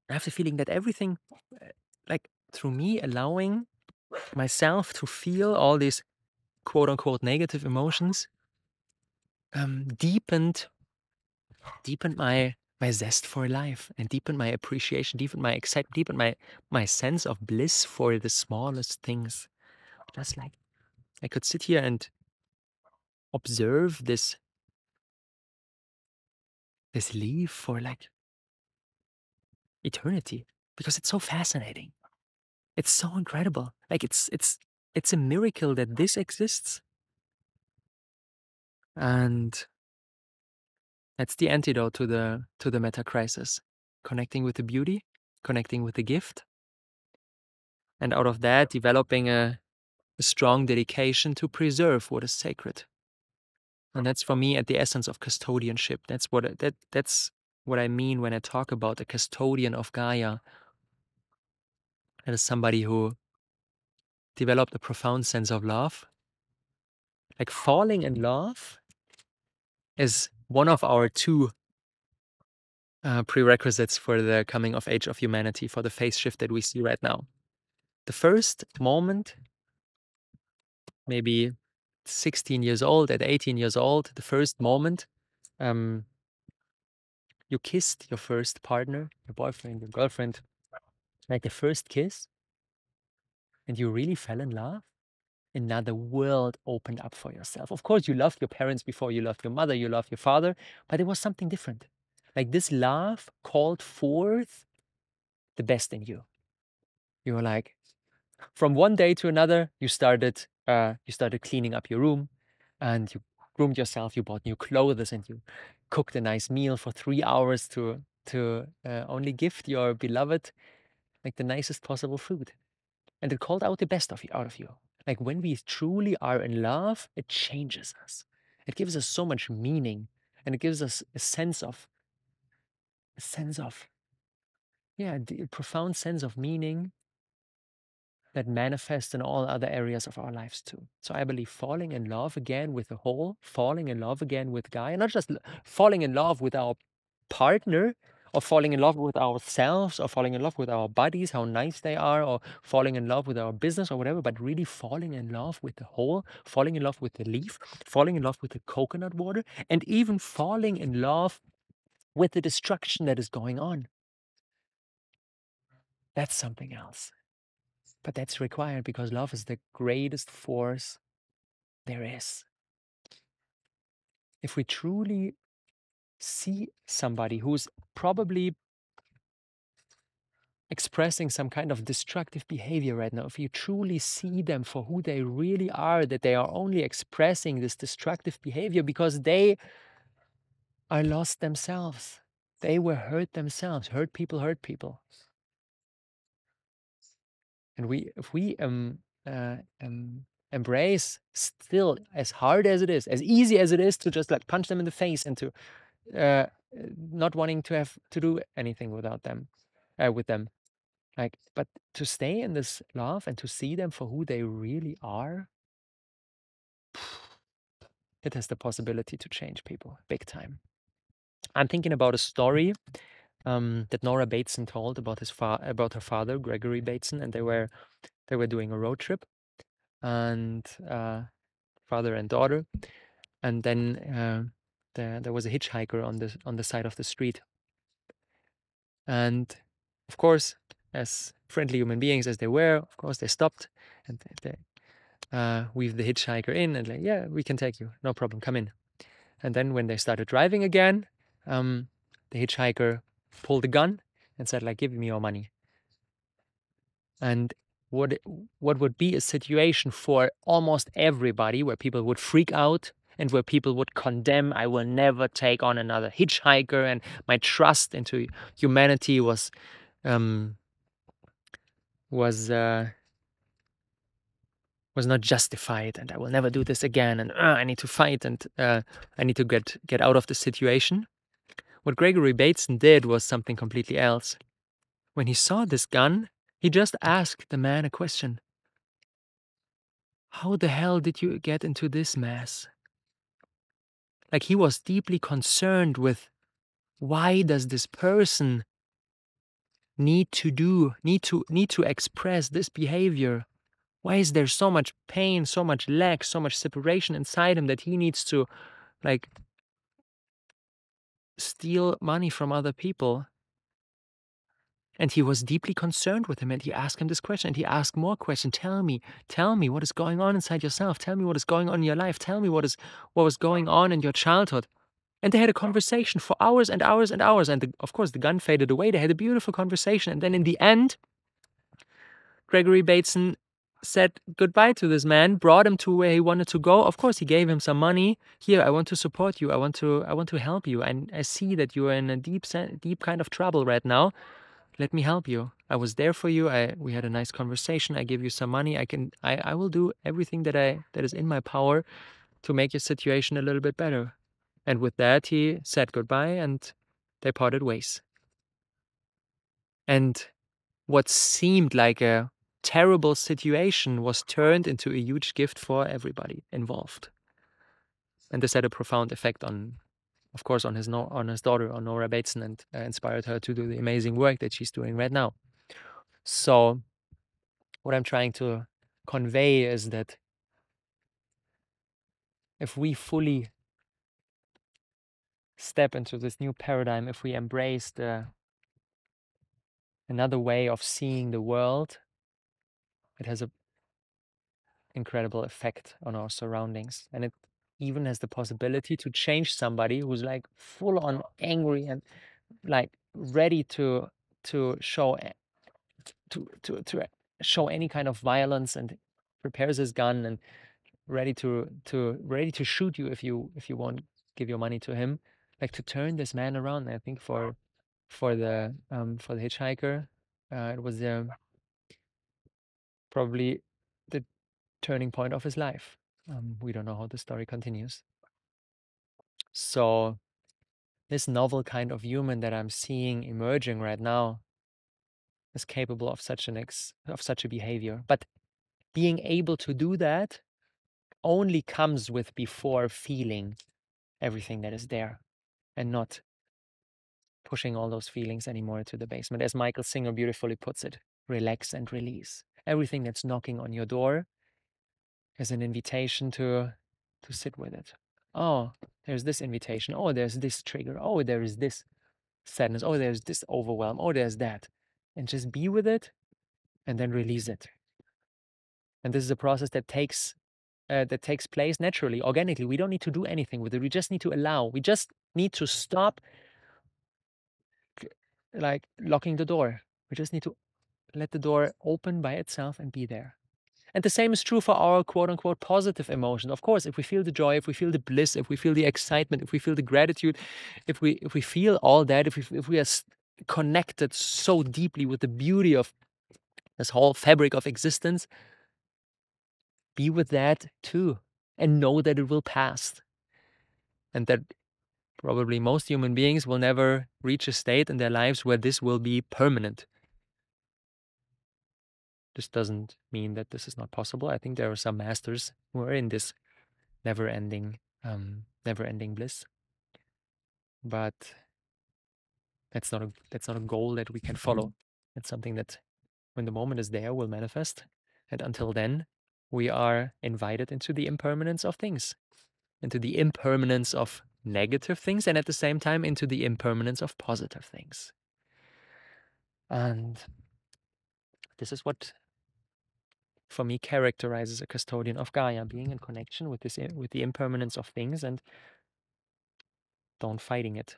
I have the feeling that everything, like through me allowing myself to feel all these quote unquote negative emotions, deepened my zest for life, and deepened my appreciation, deepened my excitement, deepened my sense of bliss for the smallest things. Just like I could sit here and observe this leaf for like eternity, because it's so fascinating. It's so incredible. Like it's a miracle that this exists. And that's the antidote to the meta crisis. Connecting with the beauty, connecting with the gift, and out of that developing a strong dedication to preserve what is sacred. And that's for me at the essence of custodianship. That's what I mean when I talk about a custodian of Gaia. That is somebody who developed a profound sense of love. Like falling in love is one of our two prerequisites for the coming of age of humanity, for the phase shift that we see right now. The first moment, maybe 16 years old, at 18 years old, the first moment, you kissed your first partner, your boyfriend, your girlfriend, like the first kiss, and you really fell in love. Another world opened up for yourself. Of course, you loved your parents before, you loved your mother, you loved your father, but it was something different. Like this love called forth the best in you. You were like, from one day to another, you started cleaning up your room, and you groomed yourself. You bought new clothes, and you cooked a nice meal for 3 hours to only gift your beloved like the nicest possible food. And it called out the best out of you. Like when we truly are in love, it changes us. It gives us so much meaning, and it gives us a sense of a profound sense of meaning that manifests in all other areas of our lives too. So I believe falling in love again with the whole, falling in love again with Gaia, not just falling in love with our partner, or falling in love with ourselves, or falling in love with our bodies, how nice they are, or falling in love with our business or whatever, but really falling in love with the whole, falling in love with the leaf, falling in love with the coconut water, and even falling in love with the destruction that is going on. That's something else. But that's required because love is the greatest force there is. If we truly see somebody who's probably expressing some kind of destructive behavior right now, if you truly see them for who they really are, that they are only expressing this destructive behavior because they are lost themselves. They were hurt themselves. Hurt people hurt people. And if we embrace, still, as hard as it is, as easy as it is to just like punch them in the face and to uh, not wanting to have to do anything without them, with them, like, but to stay in this love and to see them for who they really are, it has the possibility to change people big time. I'm thinking about a story that Nora Bateson told about about her father, Gregory Bateson, and they were doing a road trip, and father and daughter, and then there was a hitchhiker on the side of the street, and of course, as friendly human beings as they were, of course they stopped and they weaved the hitchhiker in and like, yeah, we can take you, no problem, come in. And then when they started driving again, the hitchhiker pulled a gun and said, like, give me your money. And what would be a situation for almost everybody where people would freak out and where people would condemn, I will never take on another hitchhiker, and my trust into humanity was not justified, and I will never do this again, and I need to fight, and I need to get out of the situation. What Gregory Bateson did was something completely else. When he saw this gun, he just asked the man a question. How the hell did you get into this mess? Like, he was deeply concerned with, why does this person need to express this behavior? Why is there so much pain, so much lack, so much separation inside him that he needs to, like, steal money from other people? And he was deeply concerned with him, and he asked him this question, and he asked more questions. Tell me what is going on inside yourself. Tell me what is going on in your life. Tell me what was going on in your childhood. And they had a conversation for hours and hours and hours. And of course, the gun faded away. They had a beautiful conversation. And then in the end, Gregory Bateson said goodbye to this man, brought him to where he wanted to go. Of course, he gave him some money. Here, I want to support you. I want to help you. And I see that you are in a deep kind of trouble right now. Let me help you. I was there for you. We had a nice conversation. I give you some money. I will do everything that is in my power to make your situation a little bit better. And with that, he said goodbye, and they parted ways. And what seemed like a terrible situation was turned into a huge gift for everybody involved. And this had a profound effect on, of course, on his daughter, on Nora Bateson, and inspired her to do the amazing work that she's doing right now. So what I'm trying to convey is that if we fully step into this new paradigm, if we embrace another way of seeing the world, it has an incredible effect on our surroundings. And it even has the possibility to change somebody who's like full on angry and like ready to show to show any kind of violence, and prepares his gun and ready to shoot you if you won't give your money to him, like to turn this man around. I think for the hitchhiker, it was probably the turning point of his life. We don't know how the story continues. So this novel kind of human that I'm seeing emerging right now is capable of such a behavior. But being able to do that only comes with before feeling everything that is there, and not pushing all those feelings anymore to the basement. As Michael Singer beautifully puts it, relax and release. Everything that's knocking on your door is an invitation to sit with it. Oh, there's this invitation. Oh, there's this trigger. Oh, there is this. sadness. Oh, there's this overwhelm. Oh, there's that. And just be with it and then release it. And this is a process that takes place naturally, organically. We don't need to do anything with it. We just need to allow. We just need to stop like locking the door. We just need to let the door open by itself and be there. And the same is true for our quote unquote positive emotion. Of course, if we feel the joy, if we feel the bliss, if we feel the excitement, if we feel the gratitude, if we feel all that, if we are connected so deeply with the beauty of this whole fabric of existence, be with that too, and know that it will pass. And that probably most human beings will never reach a state in their lives where this will be permanent. This doesn't mean that this is not possible. I think there are some masters who are in this never-ending bliss. But that's not a goal that we can follow. It's something that, when the moment is there, will manifest. And until then, we are invited into the impermanence of things, into the impermanence of negative things, and at the same time into the impermanence of positive things. And this is what, for me, characterizes a custodian of Gaia, being in connection with this, with the impermanence of things, and don't fighting it.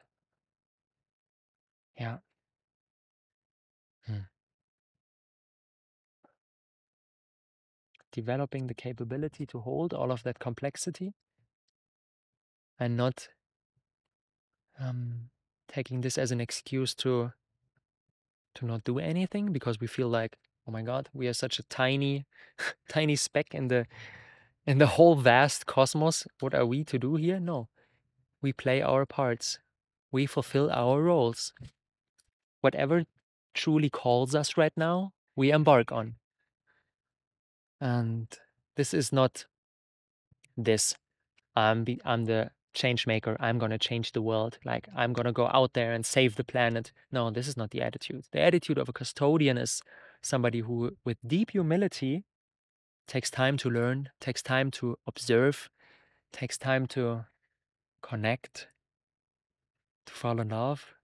Yeah. Developing the capability to hold all of that complexity and not taking this as an excuse to not do anything, because we feel like, oh my God, we are such a tiny tiny speck in the whole vast cosmos. What are we to do here? No, we play our parts, we fulfill our roles. Whatever truly calls us right now, we embark on. And this is not this, I'm the change maker, I'm gonna change the world, like I'm gonna go out there and save the planet. No, this is not the attitude. The attitude of a custodian is somebody who, with deep humility, takes time to learn, takes time to observe, takes time to connect, to fall in love,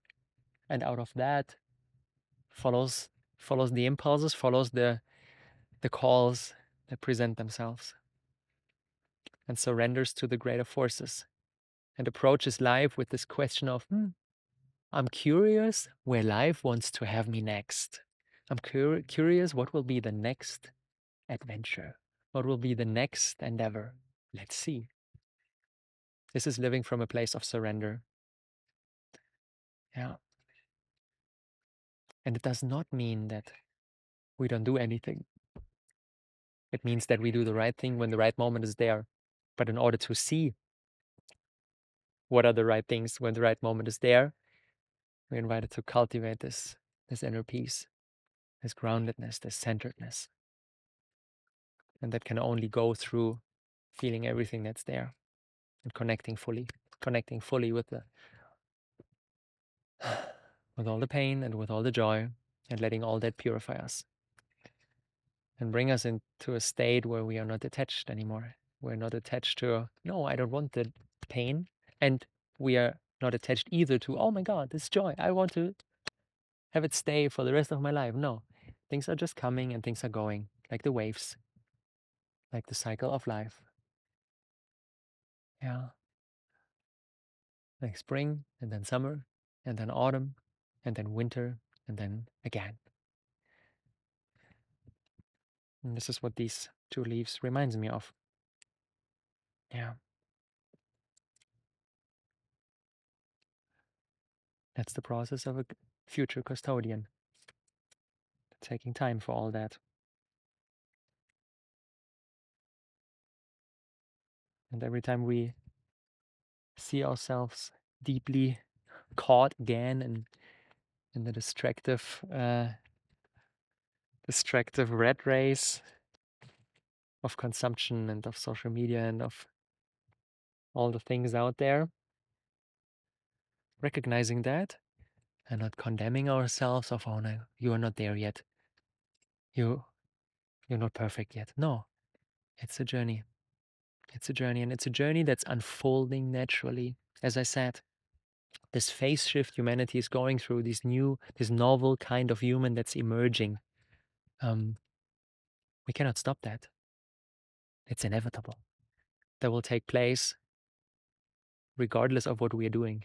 and out of that follows the impulses, follows the calls that present themselves, and surrenders to the greater forces, and approaches life with this question of, I'm curious where life wants to have me next. I'm curious what will be the next adventure, what will be the next endeavor. Let's see. This is living from a place of surrender. Yeah. And it does not mean that we don't do anything. It means that we do the right thing when the right moment is there. But in order to see what are the right things when the right moment is there, we're invited to cultivate this inner peace, this groundedness, this centeredness. And that can only go through feeling everything that's there and connecting fully with with all the pain and with all the joy, and letting all that purify us and bring us into a state where we are not attached anymore. We're not attached to, no, I don't want the pain. And we are not attached either to, oh my God, this joy, I want to have it stay for the rest of my life. No, things are just coming and things are going, like the waves, like the cycle of life. Yeah. Like spring, and then summer, and then autumn, and then winter, and then again. And this is what these two leaves reminds me of. Yeah. That's the process of a future custodian, taking time for all that. And every time we see ourselves deeply caught again in the distractive rat race of consumption and of social media and of all the things out there, recognizing that and not condemning ourselves of, oh no, you are not there yet. You're not perfect yet. No, it's a journey. It's a journey, and it's a journey that's unfolding naturally. As I said, this phase shift humanity is going through, this novel kind of human that's emerging. We cannot stop that. It's inevitable. That will take place regardless of what we are doing.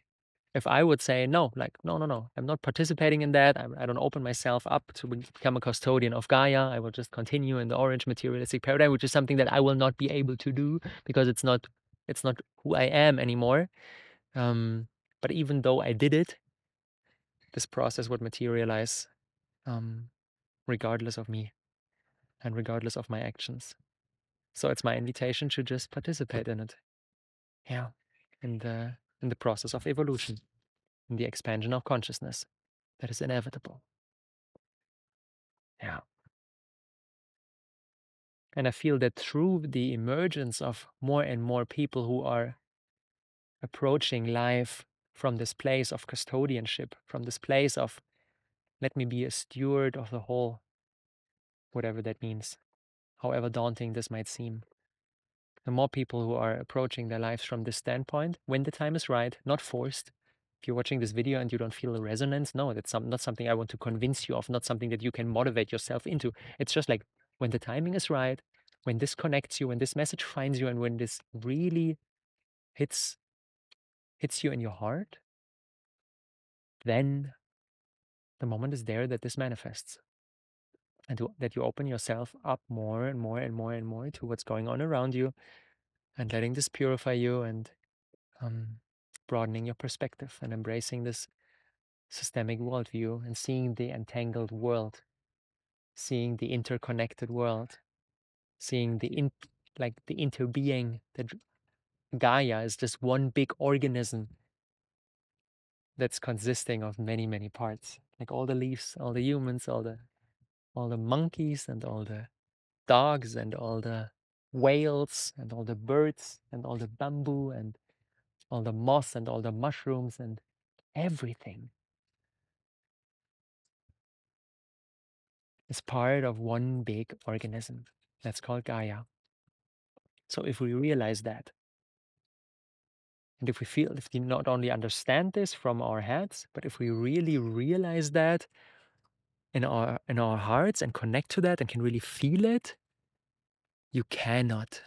If I would say no, like no, I'm not participating in that. I don't open myself up to become a custodian of Gaia. I will just continue in the orange materialistic paradigm, which is something that I will not be able to do because it's not who I am anymore. But even though I did it, this process would materialize regardless of me and regardless of my actions. So it's my invitation to just participate in it. Yeah, in the process of evolution, in the expansion of consciousness that is inevitable. Yeah. And I feel that through the emergence of more and more people who are approaching life from this place of custodianship, from this place of let me be a steward of the whole, whatever that means, however daunting this might seem. The more people who are approaching their lives from this standpoint, when the time is right, not forced. If you're watching this video and you don't feel a resonance, no, that's not something I want to convince you of, not something that you can motivate yourself into. It's just like when the timing is right, when this connects you, when this message finds you, and when this really hits you in your heart, then the moment is there that this manifests. And that you open yourself up more and more and more and more to what's going on around you and letting this purify you and broadening your perspective and embracing this systemic worldview and seeing the entangled world, seeing the interconnected world, seeing the interbeing, that Gaia is just one big organism that's consisting of many, many parts. Like all the leaves, all the humans, all the monkeys and all the dogs and all the whales and all the birds and all the bamboo and all the moss and all the mushrooms and everything is part of one big organism that's called Gaia. So if we realize that, and if we not only understand this from our heads, but if we really realize that in our hearts and connect to that and can really feel it, you cannot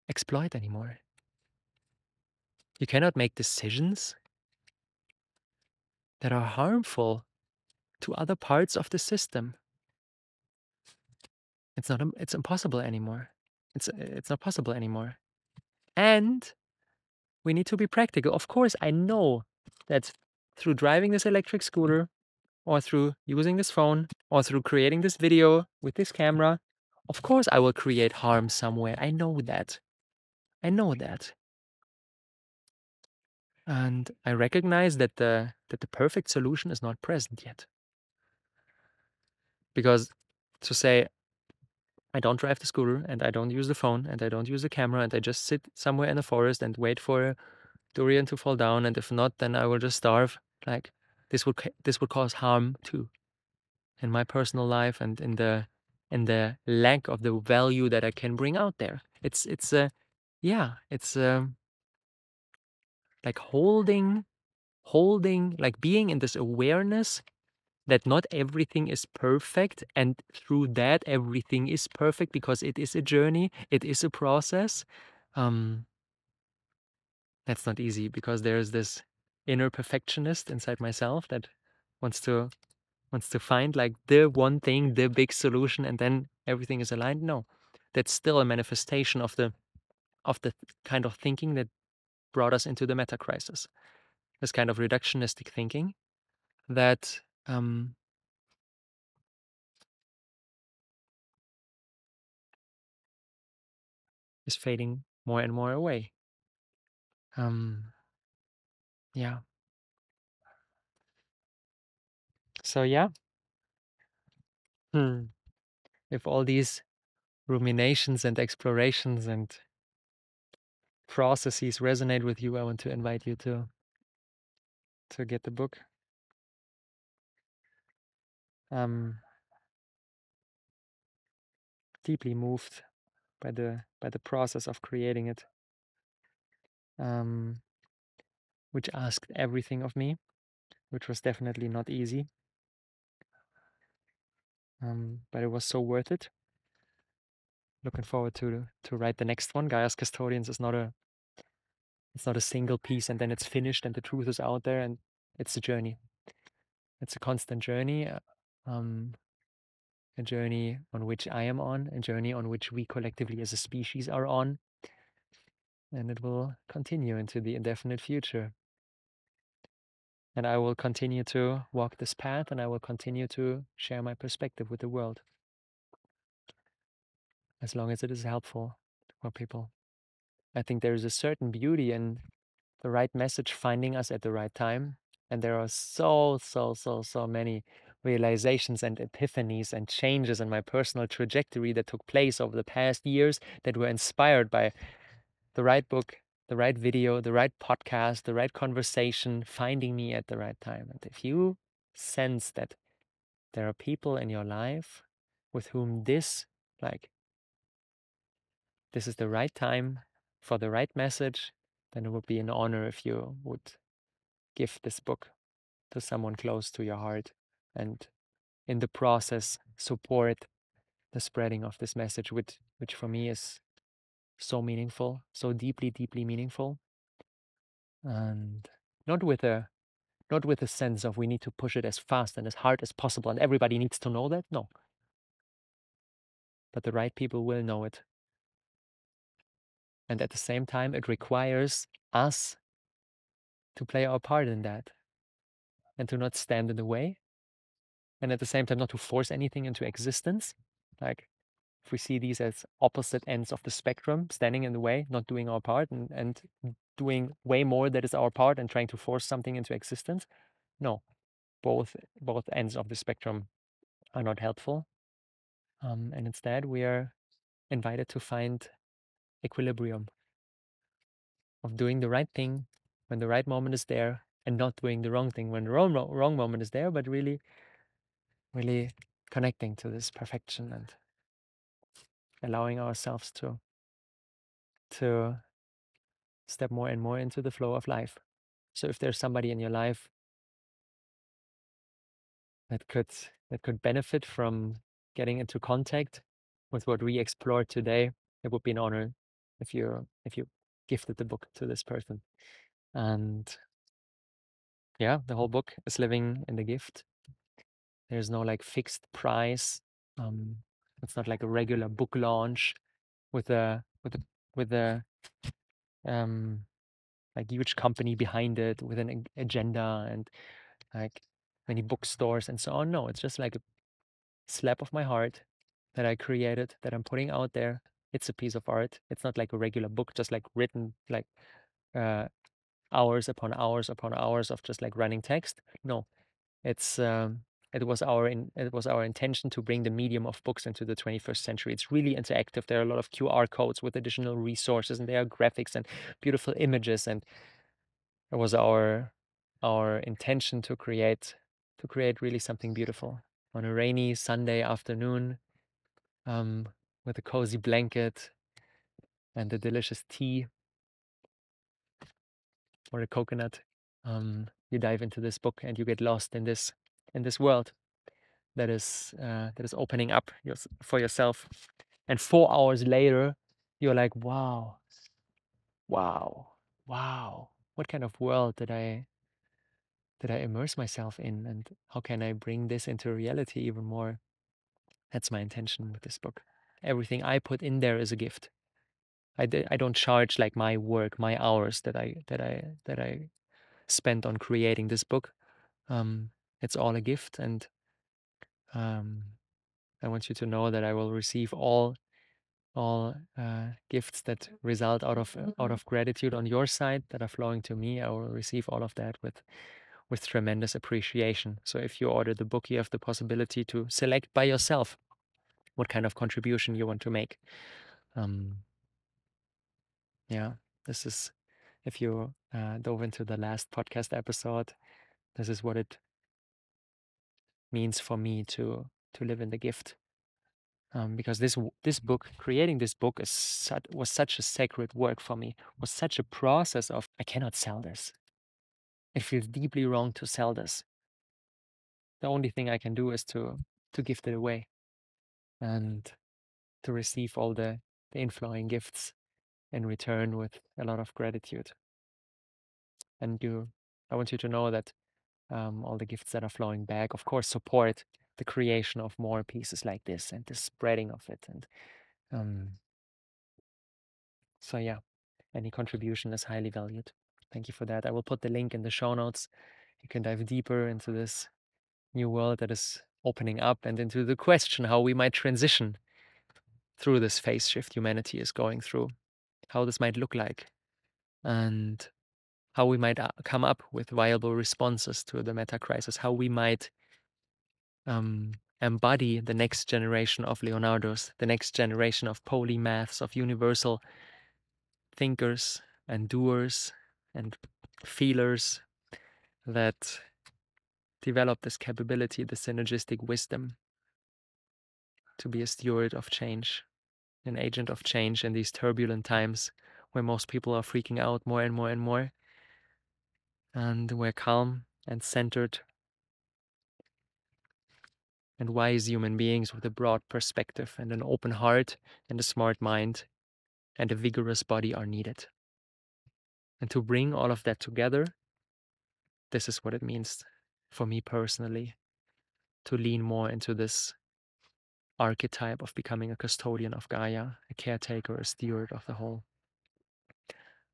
exploit anymore. You cannot make decisions that are harmful to other parts of the system. It's impossible anymore. It's not possible anymore. And we need to be practical. Of course, I know that through driving this electric scooter or through using this phone or through creating this video with this camera, of course I will create harm somewhere. I know that. I know that. And I recognize that the perfect solution is not present yet. Because to say I don't drive the scooter and I don't use the phone and I don't use the camera and I just sit somewhere in the forest and wait for a durian to fall down, and if not, then I will just starve. Like this would cause harm too in my personal life and in the lack of the value that I can bring out there. It's like holding like being in this awareness that not everything is perfect, and through that everything is perfect because it is a journey, it is a process. That's not easy because there's this inner perfectionist inside myself that wants to find like the one thing, the big solution, and then everything is aligned. No, that's still a manifestation of the kind of thinking that brought us into the meta crisis. This kind of reductionistic thinking that is fading more and more away. Yeah. So yeah. If all these ruminations and explorations and processes resonate with you, I want to invite you to get the book. Deeply moved by the process of creating it. which asked everything of me, which was definitely not easy. But it was so worth it. Looking forward to write the next one. Gaia's Custodians is not a single piece and then it's finished and the truth is out there, and it's a journey. It's a constant journey, a journey on which I am on, a journey on which we collectively as a species are on, and it will continue into the indefinite future. And I will continue to walk this path, and I will continue to share my perspective with the world, as long as it is helpful for people. I think there is a certain beauty in the right message finding us at the right time. And there are so many realizations and epiphanies and changes in my personal trajectory that took place over the past years that were inspired by the right book, the right video, the right podcast, the right conversation, finding me at the right time. And if you sense that there are people in your life with whom this is the right time for the right message, then it would be an honor if you would give this book to someone close to your heart, and in the process support the spreading of this message, which for me is so meaningful, so deeply meaningful, and not with a sense of we need to push it as fast and as hard as possible and everybody needs to know that. No, but the right people will know it, and at the same time it requires us to play our part in that and to not stand in the way, and at the same time not to force anything into existence. Like, if we see these as opposite ends of the spectrum, standing in the way, not doing our part, and doing way more that is our part and trying to force something into existence, no, both ends of the spectrum are not helpful. And instead we are invited to find equilibrium of doing the right thing when the right moment is there, and not doing the wrong thing when the wrong moment is there, but really connecting to this perfection and allowing ourselves to step more and more into the flow of life. So if there's somebody in your life that could benefit from getting into contact with what we explored today, it would be an honor if you gifted the book to this person. And yeah, the whole book is living in the gift. There's no like fixed price. It's not like a regular book launch with a like huge company behind it with an agenda and like many bookstores and so on. No, it's just like a slap of my heart that I created, that I'm putting out there. It's a piece of art. It's not like a regular book, just like written like uh, hours upon hours upon hours of just like running text. No, it's it was our intention to bring the medium of books into the 21st century. It's really interactive. There are a lot of QR codes with additional resources, and there are graphics and beautiful images, and it was our intention to create really something beautiful on a rainy Sunday afternoon, with a cozy blanket and a delicious tea or a coconut. You dive into this book and you get lost in this world that is opening up for yourself. And 4 hours later, you're like, wow, what kind of world did I immerse myself in, and how can I bring this into reality even more? That's my intention with this book. Everything I put in there is a gift. I don't charge like my work, my hours that I spent on creating this book. It's all a gift, and I want you to know that I will receive all gifts that result out of gratitude on your side that are flowing to me. I will receive all of that with tremendous appreciation. So if you order the book, you have the possibility to select by yourself what kind of contribution you want to make. Yeah, this is, if you dove into the last podcast episode, this is what it means for me to live in the gift. Because this book, creating this book, was such a sacred work for me. Was such a process of, I cannot sell this. It feels deeply wrong to sell this. The only thing I can do is to gift it away and to receive all the inflowing gifts in return with a lot of gratitude. And I want you to know that all the gifts that are flowing back, of course, support the creation of more pieces like this and the spreading of it. And so, yeah, any contribution is highly valued. Thank you for that. I will put the link in the show notes. You can dive deeper into this new world that is opening up and into the question how we might transition through this phase shift humanity is going through, how this might look like, and how we might come up with viable responses to the meta crisis, how we might embody the next generation of Leonardos, the next generation of polymaths, of universal thinkers and doers and feelers that develop this capability, the synergistic wisdom to be a steward of change, an agent of change in these turbulent times where most people are freaking out more and more and more, and where calm and centered and wise human beings with a broad perspective and an open heart and a smart mind and a vigorous body are needed. And to bring all of that together, this is what it means for me personally to lean more into this archetype of becoming a custodian of Gaia, a caretaker, a steward of the whole.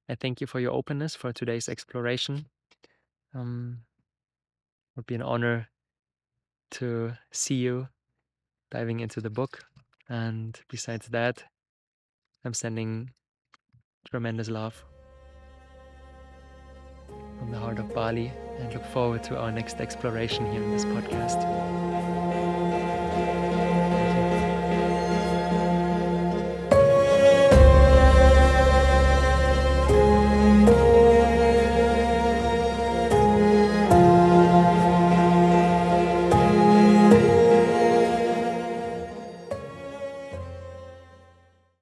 I thank you for your openness for today's exploration. Would be an honor to see you diving into the book. And besides that, I'm sending tremendous love from the heart of Bali and look forward to our next exploration here in this podcast.